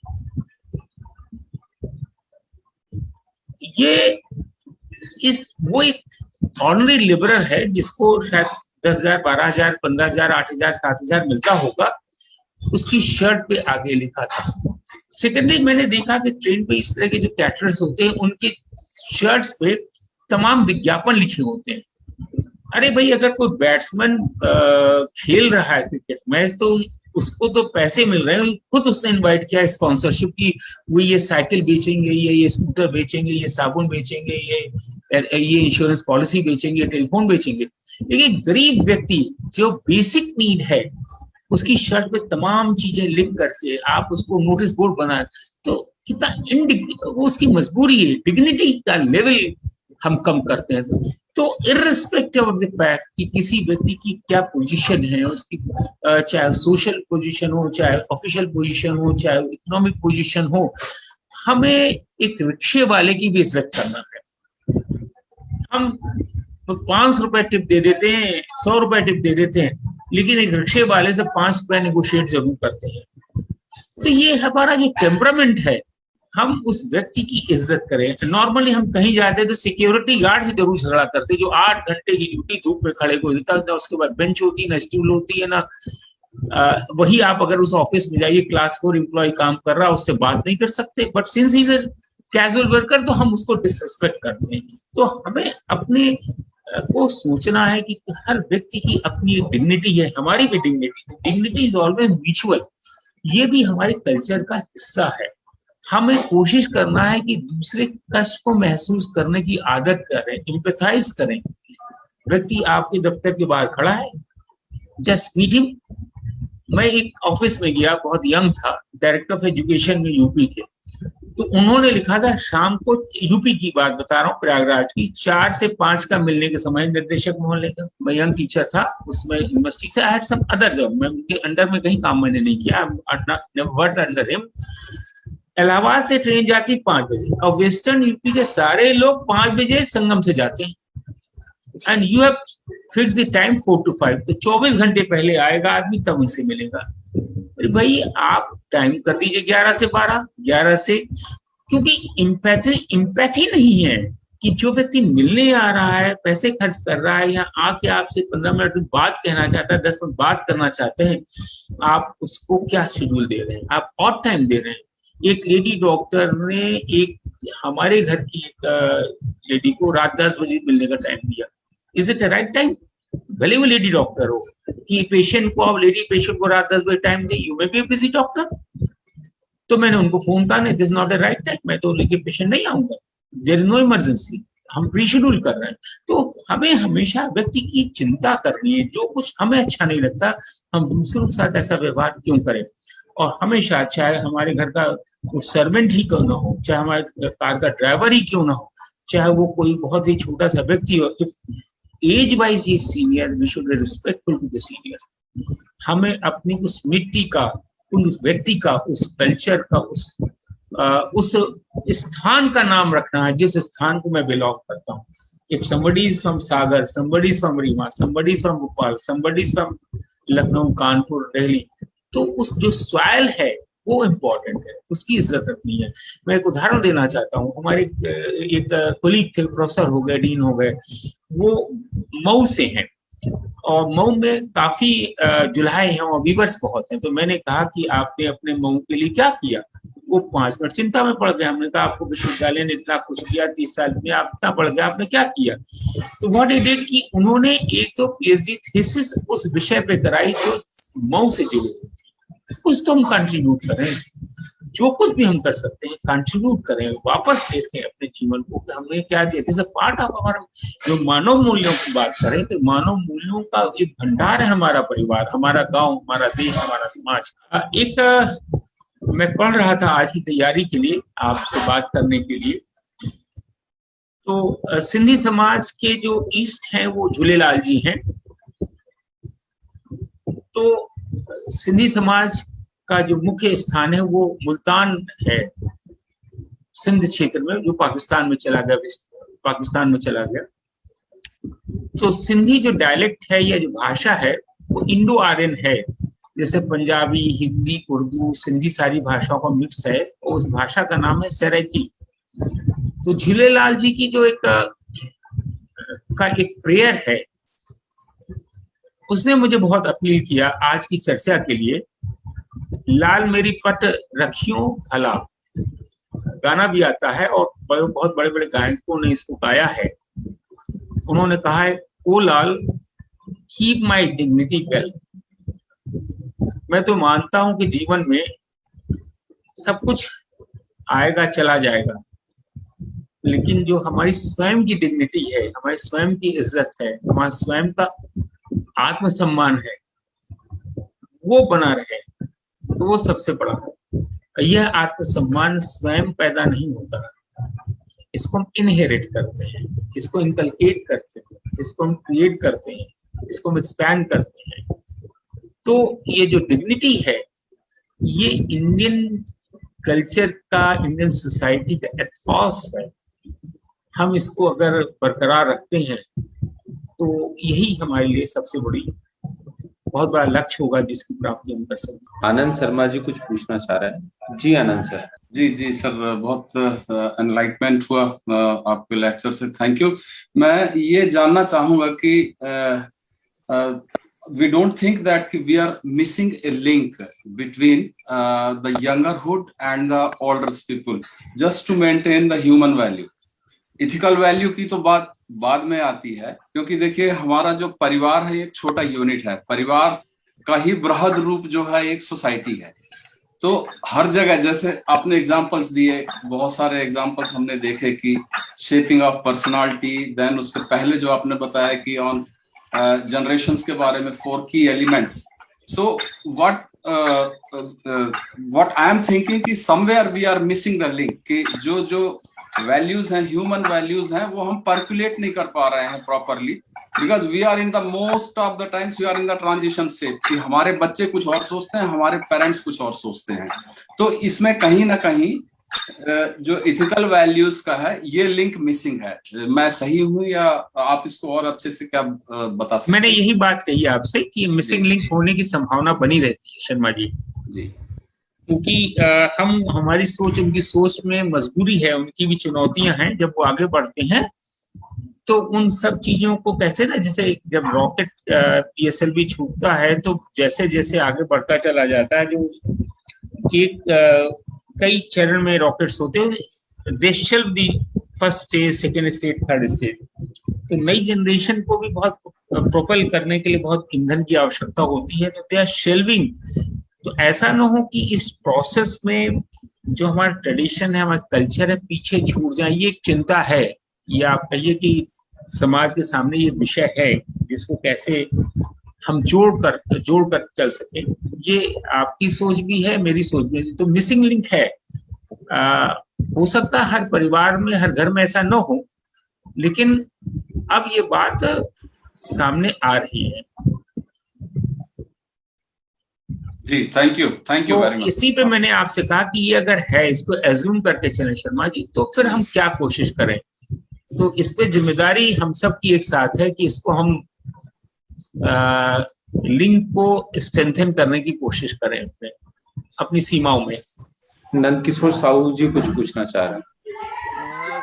ये वो एक ऑर्डिनरी लेबरर है जिसको शायद 10,000, 12,000, 15,000, 8,000, 7,000 मिलता होगा, उसकी शर्ट पे आगे लिखा था। सेकेंडली मैंने देखा कि ट्रेन पे इस तरह के जो कैटरर्स होते हैं उनके शर्ट्स पे तमाम विज्ञापन लिखे होते हैं। अरे भाई, अगर कोई बैट्समैन खेल रहा है क्रिकेट मैच तो उसको तो पैसे मिल रहे हैं, खुद उसने इनवाइट किया स्पॉन्सरशिप की, वो ये साइकिल बेचेंगे, ये स्कूटर बेचेंगे, ये साबुन बेचेंगे, ये इंश्योरेंस पॉलिसी बेचेंगे, टेलीफोन बेचेंगे। लेकिन गरीब व्यक्ति जो बेसिक नीड है उसकी शर्ट पे तमाम चीजें लिख करके आप उसको नोटिस बोर्ड बनाए तो कितना वो उसकी मजबूरी है, डिग्निटी का लेवल हम कम करते हैं। तो इर्रिस्पेक्टिव ऑफ द फैक्ट कि किसी व्यक्ति की क्या पोजीशन है, उसकी चाहे सोशल पोजीशन हो, चाहे ऑफिशियल पोजीशन हो, चाहे इकोनॉमिक पोजीशन हो, हमें एक रिक्शे वाले की भी इज्जत करना है। हम 500 रुपए टिप दे देते हैं, 100 रुपए टिप दे देते हैं, लेकिन एक रिक्शे वाले से 5 रुपए नेगोशिएट जरूर करते हैं। तो ये हमारा जो टेम्परामेंट है, हम उस व्यक्ति की इज्जत करें। नॉर्मली हम कहीं जाते तो सिक्योरिटी गार्ड से जरूर झगड़ा करते, जो 8 घंटे की ड्यूटी धूप में खड़े को देता, ना उसके बाद बेंच होती है, ना स्टूल होती है, ना वही आप अगर उस ऑफिस में जाइए, क्लास 4 एम्प्लॉय काम कर रहा है, उससे बात नहीं कर सकते। But since he is a casual worker तो हम उसको डिसरिस्पेक्ट करते हैं। तो हमें अपने को सोचना है कि हर व्यक्ति की अपनी एक डिग्निटी है, हमारी भी डिग्निटी इज ऑलवेज म्यूचुअल। ये भी हमारे कल्चर का हिस्सा है। हमें कोशिश करना है कि दूसरे कष्ट को महसूस करने की आदत करें, एम्पैथाइज करें। व्यक्ति आपके दफ्तर के बाहर खड़ा है, जस्ट मीट हिम। मैं एक ऑफिस में गया, बहुत यंग था, डायरेक्टर ऑफ एजुकेशन में यूपी के, तो उन्होंने लिखा था शाम को, यूपी की बात बता रहा हूँ, प्रयागराज की, 4 से 5 का मिलने के समय, निर्देशक मोहल्ले का, मैं यंग टीचर था उसमें यूनिवर्सिटी से, I had some other job, मैं उनके अंडर में कहीं काम मैंने नहीं किया, वर्क अंडर हिम। इलाहाबाद से ट्रेन जाती 5 बजे और वेस्टर्न यूपी के सारे लोग 5 बजे संगम से जाते हैं, and you have fix the time 4 to 5, तो 24 घंटे पहले आएगा आदमी, तब उनसे मिलेगा। अरे भाई, आप टाइम कर दीजिए 11 से 12, 11 से, क्योंकि इम्पैथी नहीं है कि जो व्यक्ति मिलने आ रहा है, पैसे खर्च कर रहा है, या आके आपसे 15 मिनट बात कहना चाहता है, 10 मिनट बात करना चाहते हैं, आप उसको क्या शेड्यूल दे रहे हैं, आप और टाइम दे रहे हैं। एक लेडी डॉक्टर ने एक हमारे घर की एक लेडी को रात 10 बजे मिलने का टाइम दिया। Is it right time? भले वो लेडी डॉक्टर हो, कि पेशेंट को, अब लेडी पेशेंट को रात 10 बजे time they, you may be busy doctor. तो मैंने उनको फोन कहा, नहीं, this is not a right time, मैं तो लेके पेशेंट नहीं आऊंगा, देयर इज नो इमरजेंसी, हम प्री शेड्यूल कर रहे हैं। तो हमें हमेशा व्यक्ति की चिंता करनी है। जो कुछ हमें अच्छा नहीं लगता, हम दूसरों के साथ ऐसा व्यवहार क्यों करें। और हमेशा, चाहे हमारे घर का सर्वेंट ही क्यों ना हो, चाहे हमारे कार का ड्राइवर ही क्यों ना हो, चाहे वो कोई बहुत ही छोटा सा व्यक्ति हो, इफ एज वाइज ये senior, we should be respectful to the senior. हमें अपनी उस मिट्टी का, उस व्यक्ति का, उस कल्चर का, उस स्थान का नाम रखना है जिस स्थान को मैं बिलोंग करता हूँ। If somebody is from Sagar, somebody is from Rewa, somebody is from Bhopal, somebody is from Lucknow, Kanpur, Delhi, तो उस जो सॉइल है वो इम्पोर्टेंट है, उसकी इज्जत रखनी है। मैं एक उदाहरण देना चाहता हूँ। हमारे एक कोलीग थे, प्रोफेसर हो गए, डीन हो गए, वो मऊ से हैं और मऊ में काफी जुलाहे हैं और व्यूअर्स बहुत हैं। तो मैंने कहा कि आपने अपने मऊ के लिए क्या किया? वो 5 मिनट चिंता में पड़ गए। हमने कहा आपको विश्वविद्यालय ने इतना कुछ किया, 30 साल में आप इतना बढ़ गया, आपने क्या किया? तो व्हाट ही डिड कि उन्होंने एक तो पीएचडी थीसिस उस विषय पे कराई जो मऊ से जुड़ी हुई थी। कुछ तो हम कंट्रीब्यूट करें, जो कुछ भी हम कर सकते हैं कंट्रीब्यूट करें, वापस देखें अपने जीवन को कि हमने क्या दिया। दिस पार्ट ऑफ हमारा, जो मानव मूल्यों की बात करें तो मानव मूल्यों का एक भंडार है हमारा परिवार, हमारा गांव, हमारा देश, हमारा समाज। एक मैं पढ़ रहा था आज की तैयारी के लिए, आपसे बात करने के लिए, तो सिंधी समाज के जो ईस्ट हैं वो झूलेलाल जी हैं। तो सिंधी समाज का जो मुख्य स्थान है वो मुल्तान है, सिंध क्षेत्र में, जो पाकिस्तान में चला गया। तो सिंधी जो डायलेक्ट है या जो भाषा है वो इंडो आर्यन है, जैसे पंजाबी, हिंदी, उर्दू, सिंधी सारी भाषाओं का मिक्स है। और उस भाषा का नाम है सराइकी। तो झूलेलाल जी की जो एक प्रेयर है, उसने मुझे बहुत अपील किया आज की चर्चा के लिए। लाल मेरी पट रखियो भला गाना भी आता है और बहुत बड़े बड़े गायकों ने इसको गाया है। उन्होंने कहा है, ओ लाल कीप माई डिग्निटी वेल। मैं तो मानता हूं कि जीवन में सब कुछ आएगा चला जाएगा, लेकिन जो हमारी स्वयं की डिग्निटी है, हमारी स्वयं की इज्जत है, हमारा स्वयं का आत्मसम्मान है, वो बना रहे, तो वो सबसे बड़ा है। यह आत्मसम्मान स्वयं पैदा नहीं होता, इसको हम इनहेरिट करते हैं, इसको इनकलकेट करते हैं, इसको हम क्रिएट करते हैं, इसको हम एक्सपैंड करते हैं। तो ये जो डिग्निटी है, ये इंडियन कल्चर का, इंडियन सोसाइटी का एथॉस है। हम इसको अगर बरकरार रखते हैं तो यही हमारे लिए सबसे बड़ी, बहुत बड़ा लक्ष्य होगा जिसकी प्राप्ति हम कर सकते हैं। आनंद शर्मा जी कुछ पूछना चाह रहे हैं। जी आनंद सर। जी सर, बहुत एनलाइटमेंट हुआ आपके लेक्चर से, थैंक यू। मैं ये जानना चाहूंगा कि we don't think that we are missing a link between the youngerhood and the older people just to maintain the human value. Ethical value की तो बात बाद में आती है, क्योंकि देखिए हमारा जो परिवार है एक छोटा यूनिट है, परिवार का ही बृहद रूप जो है एक सोसाइटी है। तो हर जगह जैसे आपने एग्जांपल्स दिए, बहुत सारे एग्जांपल्स हमने देखे कि शेपिंग ऑफ पर्सनालिटी, देन उसके पहले जो आपने बताया कि ऑन जनरेशंस के बारे में 4 की elements. So what I am thinking कि somewhere we are missing the link, कि जो वैल्यूज हैं, ह्यूमन वैल्यूज हैं, वो हम पर्कुलेट नहीं कर पा रहे हैं properly, because we are in the most of the times we are in the transition stage, कि हमारे बच्चे कुछ और सोचते हैं, हमारे पेरेंट्स कुछ और सोचते हैं। तो इसमें कहीं ना कहीं जो इथिकल वैल्यूज का है ये लिंक मिसिंग है। मैं सही हूं या आप इसको और अच्छे से क्या बता सकते हैं? मैंने यही बात कही आपसे कि मिसिंग लिंक होने की संभावना बनी रहती है शर्मा जी, क्योंकि हम, हमारी सोच उनकी सोच में मजबूरी है, उनकी भी चुनौतियां हैं। जब वो आगे बढ़ते हैं तो उन सब चीजों को कैसे ना, जैसे जब रॉकेट PSLV छूटता है तो जैसे जैसे आगे बढ़ता चला जाता है, जो एक कई चरण में रॉकेट्स होते हैं, they shelve the first stage, second stage, third stage. तो नई जनरेशन को भी बहुत प्रोपेल करने के लिए बहुत ईंधन की आवश्यकता होती है, तो दे आर शेल्विंग। तो ऐसा ना हो कि इस प्रोसेस में जो हमारा ट्रेडिशन है, हमारा कल्चर है, पीछे छूट जाए। ये एक चिंता है, या आप कहिए कि समाज के सामने ये विषय है जिसको कैसे हम जोड़ कर चल सके। ये आपकी सोच भी है, मेरी सोच भी है। तो मिसिंग लिंक है। हो सकता है हर परिवार में, हर घर में ऐसा न हो, लेकिन अब ये बात सामने आ रही है। जी, थैंक यू वेरी मच। इसी पे मैंने आपसे कहा कि ये अगर है, इसको एज्यूम करके चले शर्मा जी, तो फिर हम क्या कोशिश करें। तो इस पे जिम्मेदारी हम सब की एक साथ है कि इसको हम लिंक को स्ट्रेंथन करने की कोशिश करें अपनी सीमाओं में। नंद किशोर साहू जी कुछ पूछना चाह रहे हैं।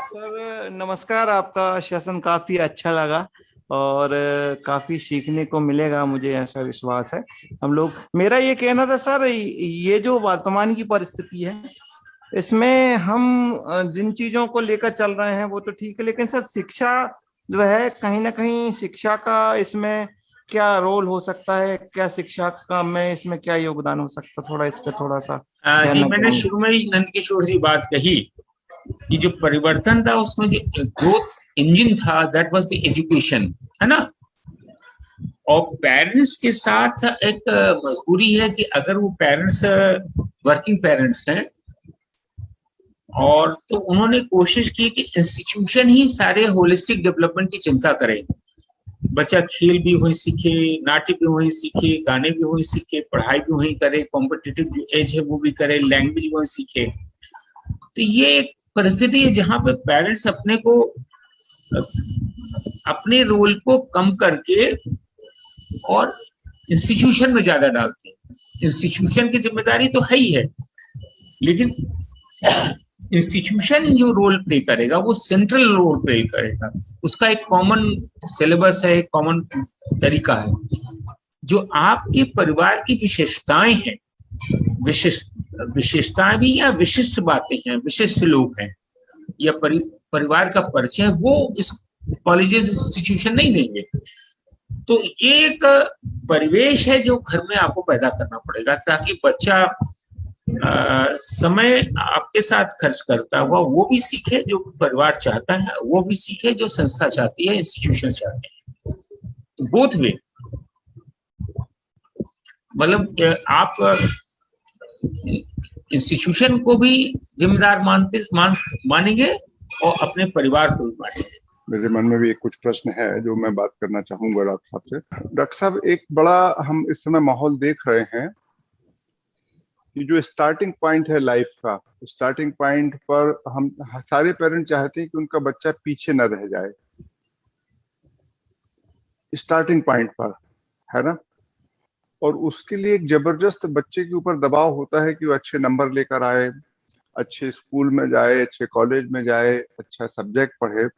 सर नमस्कार, आपका सेशन काफी अच्छा लगा और काफी सीखने को मिलेगा, मुझे ऐसा विश्वास है। हम लोग, मेरा ये कहना था सर, ये जो वर्तमान की परिस्थिति है इसमें हम जिन चीजों को लेकर चल रहे हैं वो तो ठीक है, लेकिन सर शिक्षा जो है, कहीं ना कहीं शिक्षा का इसमें क्या रोल हो सकता है, क्या शिक्षा का में इसमें क्या योगदान हो सकता है, थोड़ा इस पे थोड़ा सा। जी, मैंने शुरू में ही नंद किशोर जी बात कही कि जो परिवर्तन था उसमें जो ग्रोथ इंजन था, दैट वाज द एजुकेशन, है ना। और पेरेंट्स के साथ एक मजबूरी है कि अगर वो पेरेंट्स वर्किंग पेरेंट्स हैं, और तो उन्होंने कोशिश की कि इंस्टीट्यूशन ही सारे होलिस्टिक डेवलपमेंट की चिंता करे। बच्चा खेल भी वही सीखे, नाट्य भी वही सीखे, गाने भी वही सीखे, पढ़ाई भी वही करे, कॉम्पिटिटिव जो एज है वो भी करे, लैंग्वेज वही सीखे। तो ये एक परिस्थिति है जहां पे पेरेंट्स अपने रोल को कम करके और इंस्टीट्यूशन में ज्यादा डालते हैं। इंस्टीट्यूशन की जिम्मेदारी तो है ही है, लेकिन इंस्टीट्यूशन जो रोल प्ले करेगा वो सेंट्रल रोल प्ले करेगा। उसका एक कॉमन सिलेबस है, एक कॉमन तरीका है। जो आपके परिवार की विशेषताएं हैं, विशेषताएं भी या विशिष्ट बातें हैं, विशिष्ट लोग हैं या परिवार का परिचय, वो इस कॉलेजेस इंस्टीट्यूशन नहीं देंगे। तो एक परिवेश है जो घर में आपको पैदा करना पड़ेगा ताकि बच्चा समय आपके साथ खर्च करता हुआ वो भी सीखे जो परिवार चाहता है, वो भी सीखे जो संस्था चाहती है, इंस्टीट्यूशन चाहते हैं। बोथ वे, मतलब आप इंस्टीट्यूशन को भी जिम्मेदार मानेंगे और अपने परिवार को भी मानेंगे। मेरे मन में भी एक कुछ प्रश्न है जो मैं बात करना चाहूंगा डॉक्टर साहब से। डॉक्टर साहब, एक बड़ा हम इस समय माहौल देख रहे हैं कि जो स्टार्टिंग पॉइंट है लाइफ का, स्टार्टिंग पॉइंट पर हम सारे पेरेंट चाहते हैं कि उनका बच्चा पीछे न रह जाए, स्टार्टिंग पॉइंट पर, है ना। और उसके लिए एक जबरदस्त बच्चे के ऊपर दबाव होता है कि वो अच्छे नंबर लेकर आए, अच्छे स्कूल में जाए, अच्छे कॉलेज में जाए, अच्छा सब्जेक्ट पढ़े,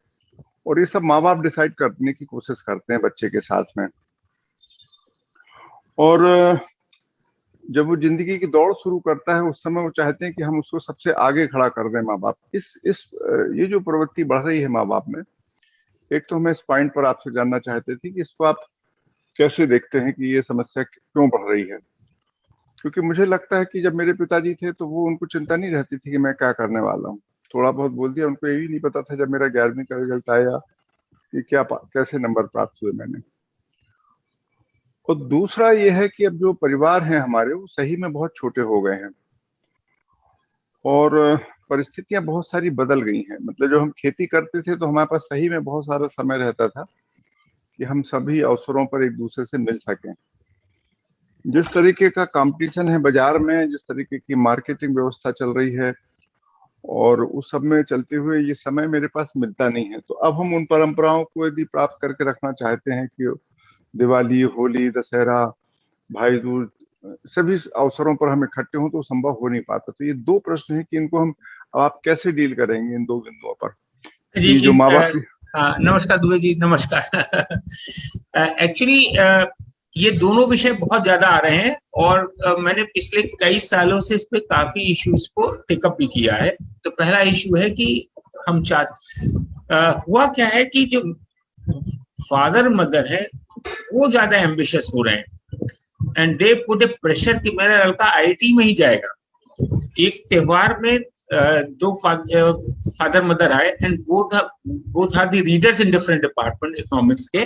और ये सब माँ बाप डिसाइड करने की कोशिश करते हैं बच्चे के साथ में। और जब वो जिंदगी की दौड़ शुरू करता है उस समय वो चाहते हैं कि हम उसको सबसे आगे खड़ा कर दें माँ बाप। ये जो प्रवृत्ति बढ़ रही है माँ बाप में, एक तो मैं इस पॉइंट पर आपसे जानना चाहते थे कि इसको आप कैसे देखते हैं कि ये समस्या क्यों बढ़ रही है। क्योंकि मुझे लगता है कि जब मेरे पिताजी थे तो वो, उनको चिंता नहीं रहती थी कि मैं क्या करने वाला हूँ, थोड़ा बहुत बोल दिया। उनको यही नहीं पता था जब मेरा 11वीं का रिजल्ट आया कि कैसे नंबर प्राप्त हुए मैंने। और दूसरा ये है कि अब जो परिवार हैं हमारे, वो सही में बहुत छोटे हो गए हैं और परिस्थितियां बहुत सारी बदल गई हैं। मतलब जो हम खेती करते थे तो हमारे पास सही में बहुत सारा समय रहता था कि हम सभी अवसरों पर एक दूसरे से मिल सकें। जिस तरीके का कंपटीशन है बाजार में, जिस तरीके की मार्केटिंग व्यवस्था चल रही है, और उस सब में चलते हुए ये समय मेरे पास मिलता नहीं है। तो अब हम उन परंपराओं को यदि प्राप्त करके रखना चाहते हैं कि दिवाली, होली, दशहरा, भाई दूज, सभी अवसरों पर हम इकट्ठे हों, तो संभव हो नहीं पाता। तो ये दो प्रश्न है कि इनको हम, आप कैसे डील करेंगे इन दो बिंदुओं पर? जी, जो माँ बाप नमस्कार दुबे जी, नमस्कार। एक्चुअली ये दोनों विषय बहुत ज्यादा आ रहे हैं और मैंने पिछले कई सालों से इस पे काफी इश्यूज को टेकअप भी किया है। तो पहला इशू है कि हम हुआ क्या है कि जो फादर मदर है वो ज्यादा एम्बिशियस हो रहे हैं and they put A pressure कि मेरा लड़का आईआईटी में ही जाएगा। एक त्योहार में दो फादर मदर आए and both are the readers in different department economics के।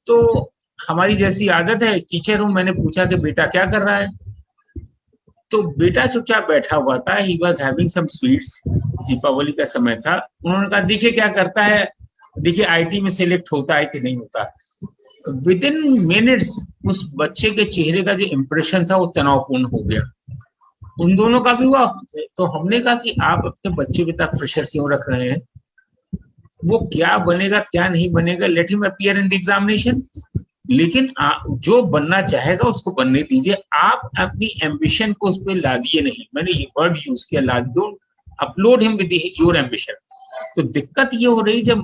तो हमारी जैसी आदत है, टीचर हूं, मैंने पूछा कि बेटा क्या कर रहा है, तो बेटा चुपचाप बैठा हुआ था। He was having some sweets, Deepavali का समय था। उन्होंने कहा देखिए क्या करता है, देखिए आईटी में सिलेक्ट होता है कि नहीं होता। विद इन मिनट्स उस बच्चे के चेहरे का जो इम्प्रेशन था वो तनावपूर्ण हो गया। उन दोनों का भी हुआ। तो हमने कहा कि आप अपने बच्चे पे तक प्रेशर क्यों रख रहे हैं, वो क्या बनेगा क्या नहीं बनेगा, let him appear in the examination, लेकिन जो बनना चाहेगा उसको बनने दीजिए। आप अपनी एम्बिशन को उस पर लादिए नहीं। मैंने ये वर्ड यूज किया, लाद, don't upload him with your ambition. तो दिक्कत ये हो रही जब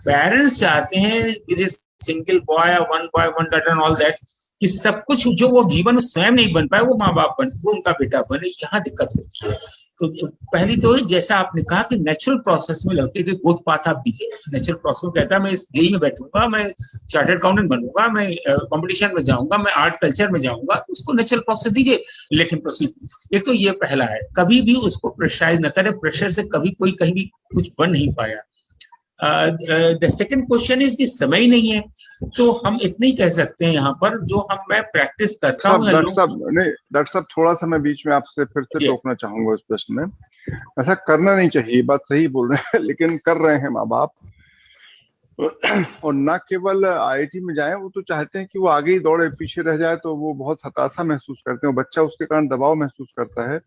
पेरेंट्स चाहते हैं single boy, one daughter and all that, कि सब कुछ जो वो जीवन में स्वयं नहीं बन पाए वो माँ बाप बने, वो उनका बेटा बने, यहाँ दिक्कत होती है। तो पहली तो जैसा आपने कहा कि नेचुरल प्रोसेस में लगते कि ग्रोथ पाथ आप दीजिए। नेचुरल प्रोसेस कहता है मैं इस जेई में बैठूंगा, मैं चार्टर्ड अकाउंटेंट बनूंगा, मैं कंपटीशन में जाऊंगा, मैं आर्ट कल्चर में जाऊंगा, उसको नेचुरल प्रोसेस दीजिए, लेट हिम प्रोसीड। एक तो ये पहला है, कभी भी उसको प्रेशराइज न करें। प्रेशर से कभी कोई कहीं भी कुछ बन नहीं पाया। द सेकंड क्वेश्चन इज कि समय ही नहीं है, तो हम इतना ही कह सकते हैं यहाँ पर, जो मैं प्रैक्टिस करता हूँ। डॉक्टर साहब थोड़ा सा मैं बीच में आपसे फिर से टोकना चाहूंगा इस प्रश्न में। ऐसा करना नहीं चाहिए, बात सही बोल रहे हैं, लेकिन कर रहे हैं माँ बाप। और ना केवल आईआईटी में जाए, वो तो चाहते हैं कि वो आगे ही दौड़े, पीछे रह जाए तो वो बहुत हताशा महसूस करते हैं। बच्चा उसके कारण दबाव महसूस करता है।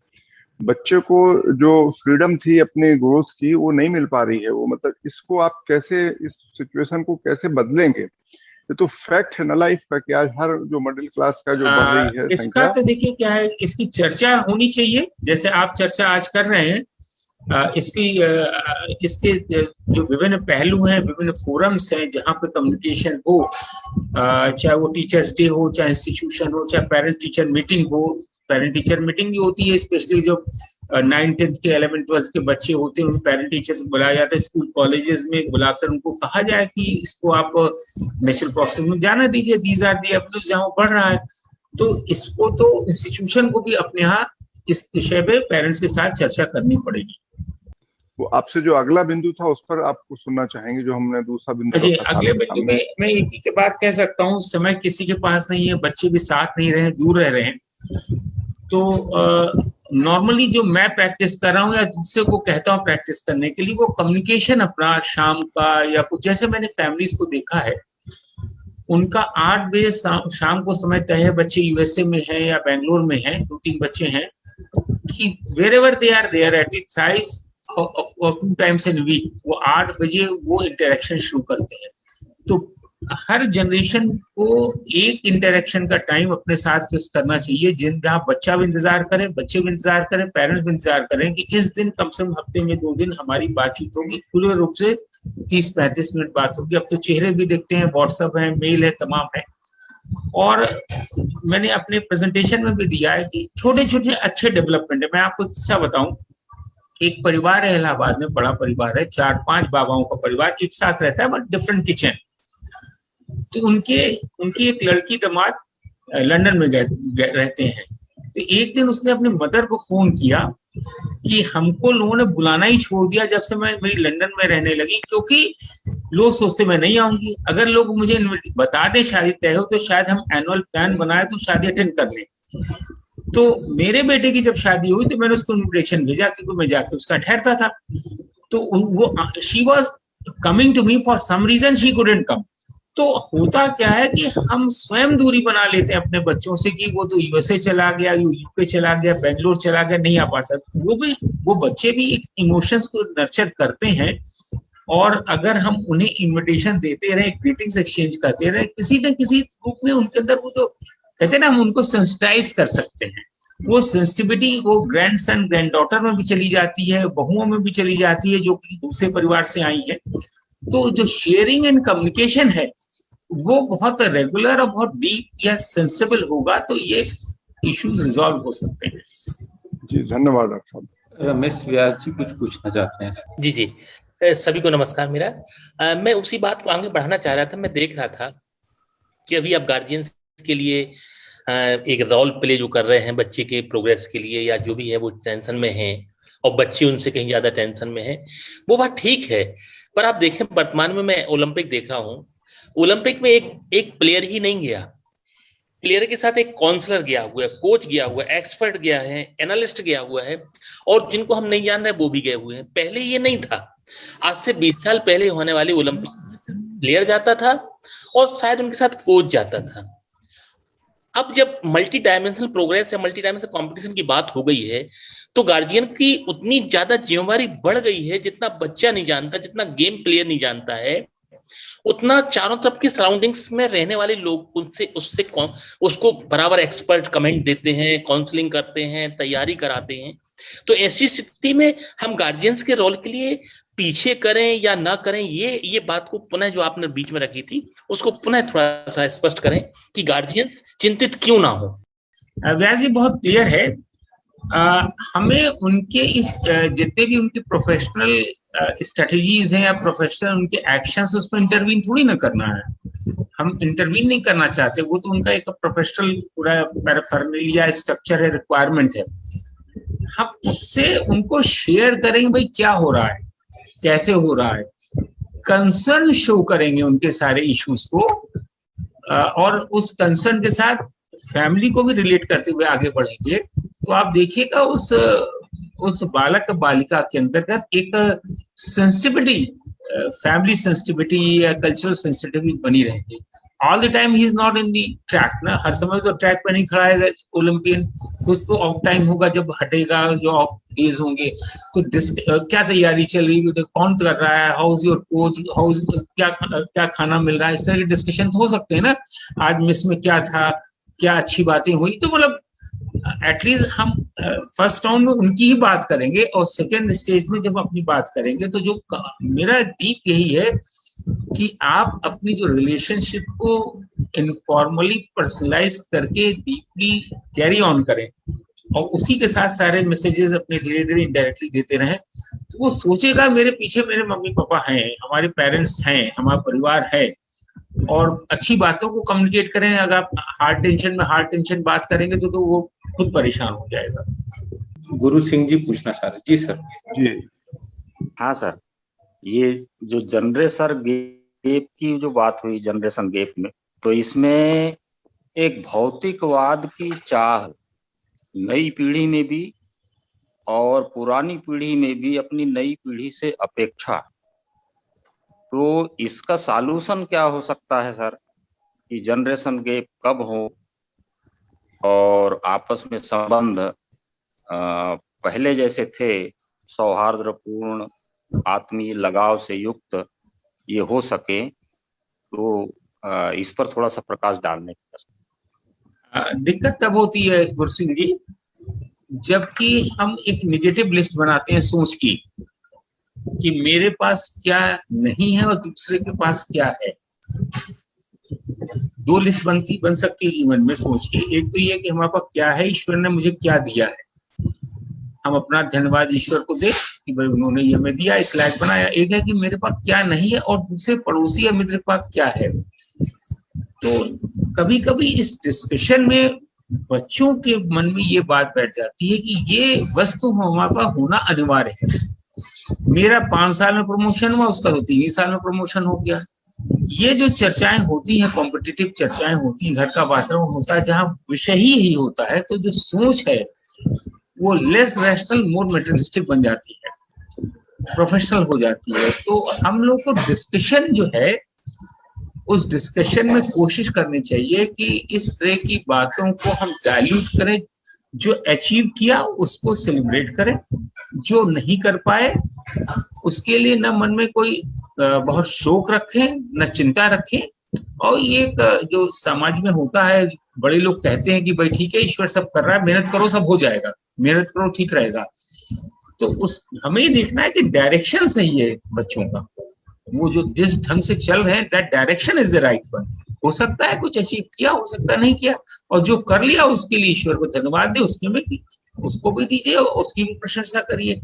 बच्चे को जो फ्रीडम थी अपनी ग्रोथ की वो नहीं मिल पा रही है। वो मतलब इसको आप कैसे, इस सिचुएशन को कैसे बदलेंगे? ये तो फैक्ट है ना लाइफ का कि आज हर जो मिडिल क्लास का जो बढ़ रही है इसका तो देखिए क्या है, इसकी चर्चा होनी चाहिए, जैसे आप चर्चा आज कर रहे हैं। इसके जो विभिन्न पहलू हैं, विभिन्न फोरम्स हैं जहाँ पे कम्युनिकेशन हो, चाहे वो टीचर्स डे हो, चाहे इंस्टीट्यूशन हो, चाहे पेरेंट टीचर मीटिंग हो। पेरेंट टीचर मीटिंग भी होती है, स्पेशली जो 9th 10th के 11th 12th के बच्चे होते हैं, उन पेरेंट टीचर्स बुलाया जाता है स्कूल कॉलेजेस में, बुलाकर उनको कहा जाए कि इसको आप नेचुरल प्रोसेस में जाना दीजिए, दीज आर दी एवेन्यूज जहाँ बढ़ रहा है। तो इसको तो इंस्टीट्यूशन को भी अपने यहाँ इस विषय पे पेरेंट्स के साथ चर्चा करनी पड़ेगी। वो आपसे जो अगला बिंदु था उस पर आपको सुनना चाहेंगे, जो हमने दूसरा बिंदु। अगले बिंदु में मैं एक ही बात कह सकता हूँ, समय किसी के पास नहीं है, बच्चे भी साथ नहीं रहे, दूर रह रहे हैं। तो नॉर्मली जो मैं प्रैक्टिस कर रहा हूँ या दूसरे को कहता हूँ प्रैक्टिस करने के लिए, वो कम्युनिकेशन अपना शाम का या कुछ, जैसे मैंने फैमिलीज को देखा है, उनका 8 बजे शाम को समय तय है, बच्चे यूएसए में है या बेंगलोर में है, 2-3 बच्चे हैं, कि wherever they are there at least thrice or 2 times in a week, वो 8 बजे वो इंटरेक्शन शुरू करते हैं। तो हर जनरेशन को एक इंटरेक्शन का टाइम अपने साथ फिक्स करना चाहिए, जहाँ बच्चा भी इंतजार करे, बच्चे भी इंतजार करें, पेरेंट्स भी इंतजार करें कि इस दिन कम से कम हफ्ते में 2 दिन हमारी बातचीत होगी, पूरे रूप से 30-35 मिनट बात होगी। अब तो चेहरे भी देखते हैं, व्हाट्सएप है, मेल है, तमाम है। और मैंने अपने प्रेजेंटेशन में भी दिया है कि छोटे छोटे अच्छे डेवलपमेंट है। मैं आपको किस्सा बताऊं, एक परिवार है इलाहाबाद में, बड़ा परिवार है, 4-5 बाबाओं का परिवार एक साथ रहता है, बट डिफरेंट किचन। तो उनकी एक लड़की दामाद लंदन में रहते हैं। तो एक दिन उसने अपने मदर को फोन किया कि हमको लोगों ने बुलाना ही छोड़ दिया जब से मैं मेरी लंदन में रहने लगी, क्योंकि लोग सोचते मैं नहीं आऊंगी, अगर लोग मुझे बता दें शादी तय हो तो शायद हम एनुअल प्लान बनाए तो शादी अटेंड कर लें। तो मेरे बेटे की जब शादी हुई तो मैंने उसको इन्विटेशन भेजा, क्योंकि मैं जाके उसका ठहरता था। तो वो she was coming to me, for some reason she couldn't come. तो होता क्या है कि हम स्वयं दूरी बना लेते हैं अपने बच्चों से कि वो तो यूएसए चला गया, यूके चला गया, बेंगलोर चला गया, नहीं आ पा सकता। वो बच्चे भी इमोशंस को नर्चर करते हैं, और अगर हम उन्हें इनविटेशन देते रहे, ग्रीटिंग्स एक्सचेंज करते रहे, किसी न किसी रूप में उनके अंदर वो जो कहते हैं ना, हम उनको सेंसिटाइज कर सकते हैं। वो सेंसिटिविटी वो ग्रैंड सन ग्रैंड डॉटर में भी चली जाती है, बहुओं में भी चली जाती है जो कि दूसरे परिवार से आई है। तो जो शेयरिंग एंड कम्युनिकेशन है वो बहुत रेगुलर और बहुत डीप या सेंसिबल होगा तो ये इश्यूज रिजॉल्व हो सकते हैं। जी धन्यवाद डॉक्टर साहब। रमेश व्यास जी कुछ पूछना चाहते हैं। जी जी, सभी को नमस्कार। मेरा मैं उसी बात को आगे बढ़ाना चाह रहा था। मैं देख रहा था कि अभी आप गार्जियंस के लिए एक रोल प्ले जो कर रहे हैं बच्चे के प्रोग्रेस के लिए, या जो भी है वो टेंशन में है और बच्चे उनसे कहीं ज्यादा टेंशन में है, वो बात ठीक है। पर आप देखें वर्तमान में मैं ओलंपिक देख रहा हूँ, ओलंपिक में एक प्लेयर ही नहीं गया, प्लेयर के साथ एक काउंसलर गया हुआ है, कोच गया हुआ है, एक्सपर्ट गया है, एनालिस्ट गया हुआ है, और जिनको हम नहीं जान रहे वो भी गए हुए हैं। पहले ये नहीं था। आज से 20 साल पहले होने वाले ओलंपिक प्लेयर जाता था और शायद उनके साथ कोच जाता था। अब जब मल्टी डायमेंशनल प्रोग्रेस या मल्टी डायमेंशनल कंपटीशन की बात हो गई है तो गार्जियन की उतनी ज्यादा जिम्मेवारी बढ़ गई है। जितना बच्चा नहीं जानता, जितना गेम प्लेयर नहीं जानता है, उतना चारों तरफ के सराउंडिंग्स में रहने वाले लोग उसको बराबर एक्सपर्ट कमेंट देते हैं, काउंसलिंग करते हैं, तैयारी कराते हैं। तो ऐसी स्थिति में हम गार्जियंस के रोल के लिए पीछे करें या ना करें, ये बात को पुनः जो आपने बीच में रखी थी उसको पुनः थोड़ा सा स्पष्ट करें कि गार्जियंस चिंतित क्यों ना हो। व्यास जी बहुत क्लियर है। हमें उनके इस जितने भी उनके प्रोफेशनल स्ट्रेटजीज हैं या प्रोफेशनल उनके एक्शंस, उसमें इंटरवीन थोड़ी ना करना है। हम इंटरवीन नहीं करना चाहते, वो तो उनका एक प्रोफेशनल पूरा पैराफर्नलिया स्ट्रक्चर है, रिक्वायरमेंट है। हम उससे उनको शेयर करेंगे भाई क्या हो रहा है, कैसे हो रहा है, कंसर्न शो करेंगे उनके सारे इश्यूज को, और उस कंसर्न के साथ फैमिली को भी रिलेट करते हुए आगे बढ़ेंगे। तो आप देखिएगा उस बालक बालिका के अंतर्गत एक सेंसिटिविटी, फैमिली सेंसिटिविटी या कल्चरल सेंसिटिविटी बनी रहेगी। All the time he is not in the track ना, हर समय तो ट्रैक पे नहीं खड़ा है ओलंपियन। कुछ तो ऑफ टाइम होगा, जब हटेगा, जो ऑफ डेज होंगे तो क्या तैयारी चल रही है, कौन कर रहा है, हाउ इज योर कोच, क्या खाना मिल रहा है, इस तरह के डिस्कशन तो हो सकते हैं ना। आज मिस में क्या था, क्या अच्छी बातें हुई, तो मतलब एटलीस्ट हम फर्स्ट राउंड में उनकी ही बात करेंगे और सेकेंड स्टेज में जब अपनी बात करेंगे तो जो मेरा डीप यही है कि आप अपनी जो रिलेशनशिप को इनफॉर्मली पर्सनलाइज करके डीपली कैरी ऑन करें और उसी के साथ सारे मैसेजेस अपने धीरे धीरे इनडायरेक्टली देते रहें, तो वो सोचेगा मेरे पीछे मेरे मम्मी पापा हैं, हमारे पेरेंट्स हैं, हमारा परिवार है, और अच्छी बातों को कम्युनिकेट करें। अगर आप हार्ड टेंशन में हार्ड टेंशन बात करेंगे तो वो खुद परेशान हो जाएगा। गुरु सिंह जी पूछना चाह रहे। जी सर। जी हाँ सर, ये जो जनरेशन गैप की जो बात हुई, जनरेशन गैप में, तो इसमें एक भौतिकवाद की चाह नई पीढ़ी में भी और पुरानी पीढ़ी में भी अपनी नई पीढ़ी से अपेक्षा, तो इसका सॉल्यूशन क्या हो सकता है सर कि जनरेशन गैप कब हो और आपस में संबंध पहले जैसे थे सौहार्दपूर्ण आत्मीय लगाव से युक्त ये हो सके, तो इस पर थोड़ा सा प्रकाश डालने की। दिक्कत तब होती है गुरसिंह जी जबकि हम एक नेगेटिव लिस्ट बनाते हैं सोच की कि मेरे पास क्या नहीं है और दूसरे के पास क्या है। दो लिस्ट बन सकती है जीवन में सोच की। एक तो ये कि हमारे पास क्या है, ईश्वर ने मुझे क्या दिया है, हम अपना धन्यवाद ईश्वर को दे कि भाई उन्होंने ये हमें दिया, इस लायक बनाया। एक है कि मेरे पास क्या नहीं है और दूसरे पड़ोसी या मित्र के पास क्या है। तो कभी कभी इस डिस्कशन में बच्चों के मन में ये बात बैठ जाती है कि ये वस्तु हमारे पास होना अनिवार्य है। मेरा 5 साल में प्रमोशन हुआ, उसका तो 3 साल में प्रमोशन हो गया। ये जो चर्चाएं होती हैं, कॉम्पिटिटिव चर्चाएं होती हैं, घर का वातावरण होता है जहाँ विषय ही होता है, तो जो सोच है वो लेस रैशनल मोर मटेरियलिस्टिक बन जाती है, प्रोफेशनल हो जाती है। तो हम लोग को डिस्कशन जो है उस डिस्कशन में कोशिश करनी चाहिए कि इस तरह की बातों को हम डाइल्यूट करें। जो अचीव किया उसको सेलिब्रेट करें, जो नहीं कर पाए उसके लिए न मन में कोई बहुत शोक रखें न चिंता रखें। और ये जो समाज में होता है, बड़े लोग कहते हैं कि भाई ठीक है ईश्वर सब कर रहा है, मेहनत करो सब हो जाएगा, मेहनत करो ठीक रहेगा। तो उस हमें ये देखना है कि डायरेक्शन सही है बच्चों का, वो जो जिस ढंग से चल रहे हैं that direction is the right one. हो सकता है कुछ अचीव किया, हो सकता है नहीं किया, और जो कर लिया उसके लिए ईश्वर को धन्यवाद दे, उसके में उसको भी दीजिए और उसकी भी प्रशंसा करिए।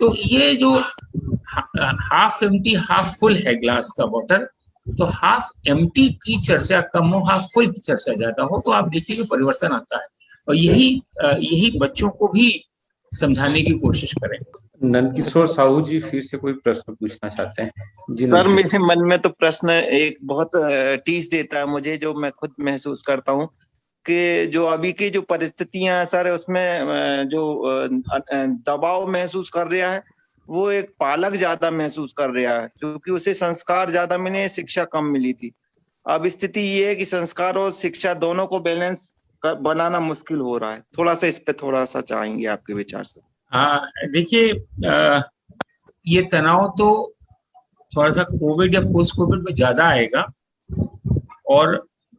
तो ये जो हाफ एम्प्टी हाफ फुल है ग्लास का वाटर, तो हाफ एम्प्टी की चर्चा कम हो, हाफ फुल की चर्चा ज्यादा हो, तो आप देखिए परिवर्तन आता है। और यही बच्चों को भी समझाने की कोशिश करें। नंदकिशोर साहू जी फिर से कोई प्रश्न पूछना चाहते हैं? जी सर, मेरे मन में तो प्रश्न एक बहुत टीस देता है मुझे, जो मैं खुद महसूस करता हूँ कि जो अभी की जो परिस्थितियां हैं सर, उसमें जो दबाव महसूस कर रहा है वो एक पालक ज्यादा महसूस कर रहा है, क्योंकि उसे संस्कार ज्यादा मिले, शिक्षा कम मिली थी। अब स्थिति ये है कि संस्कार और शिक्षा दोनों को बैलेंस बनाना मुश्किल हो रहा है। थोड़ा सा इस पे थोड़ा सा चाहेंगे आपके विचार से। हाँ, देखिए ये तनाव तो थोड़ा सा कोविड या पोस्ट कोविड में ज्यादा आएगा और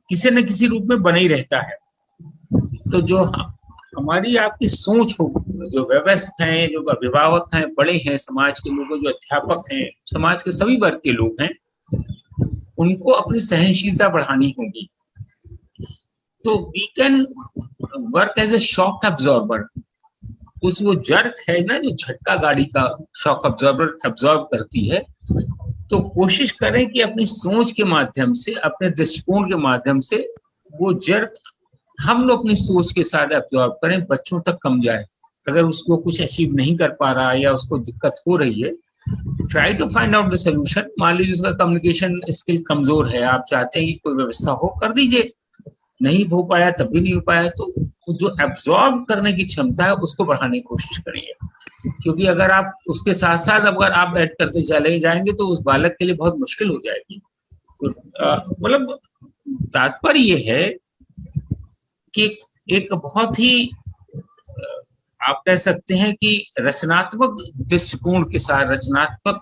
किसी न किसी रूप में बना ही रहता है। तो जो हमारी आपकी सोच हो, जो वयस्क हैं, जो अभिभावक हैं, बड़े हैं, समाज के लोग, जो अध्यापक हैं, समाज के सभी वर्ग के लोग हैं, उनको अपनी सहनशीलता बढ़ानी होगी। तो we can work as a shock absorber. उस वो जर्क है ना, जो झटका गाड़ी का शॉक एब्जॉर्ब करती है, तो कोशिश करें कि अपनी सोच के माध्यम से, अपने दृष्टिकोण के माध्यम से वो जर्क हम लोग अपनी सोच के साथ एब्जॉर्ब करें, बच्चों तक कम जाए। अगर उसको कुछ अचीव नहीं कर पा रहा या उसको दिक्कत हो रही है, try to find out the solution. मान लीजिए उसका कम्युनिकेशन स्किल कमजोर है, आप चाहते हैं कि कोई व्यवस्था हो, कर दीजिए। नहीं हो पाया तब भी नहीं हो पाया, तो जो एब्जॉर्ब करने की क्षमता है उसको बढ़ाने की कोशिश करिए। क्योंकि अगर आप उसके साथ साथ अगर आप ऐड करते चले जाएंगे तो उस बालक के लिए बहुत मुश्किल हो जाएगी। तो मतलब तात्पर्य ये है कि एक बहुत ही आप कह सकते हैं कि रचनात्मक दृष्टिकोण के साथ, रचनात्मक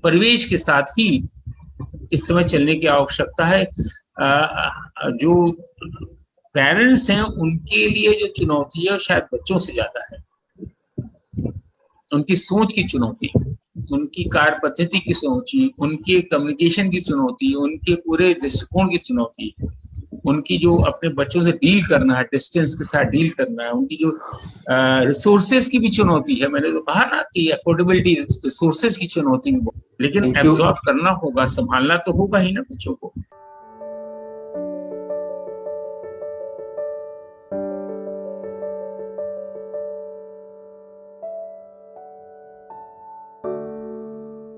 परिवेश के साथ ही इस समय चलने की आवश्यकता है। जो पेरेंट्स हैं उनके लिए जो चुनौती है शायद बच्चों से ज्यादा है। उनकी सोच की चुनौती, उनकी कार्य पद्धति की चुनौती, उनके कम्युनिकेशन की चुनौती, उनके पूरे दृष्टिकोण की चुनौती, उनकी जो अपने बच्चों से डील करना है, डिस्टेंस के साथ डील करना है, उनकी जो रिसोर्सेज की भी चुनौती है। मैंने तो कहा ना कि अफोर्डेबिलिटी रिसोर्सेज की चुनौती भी, लेकिन एब्जॉर्ब करना होगा, संभालना तो होगा ही ना बच्चों को।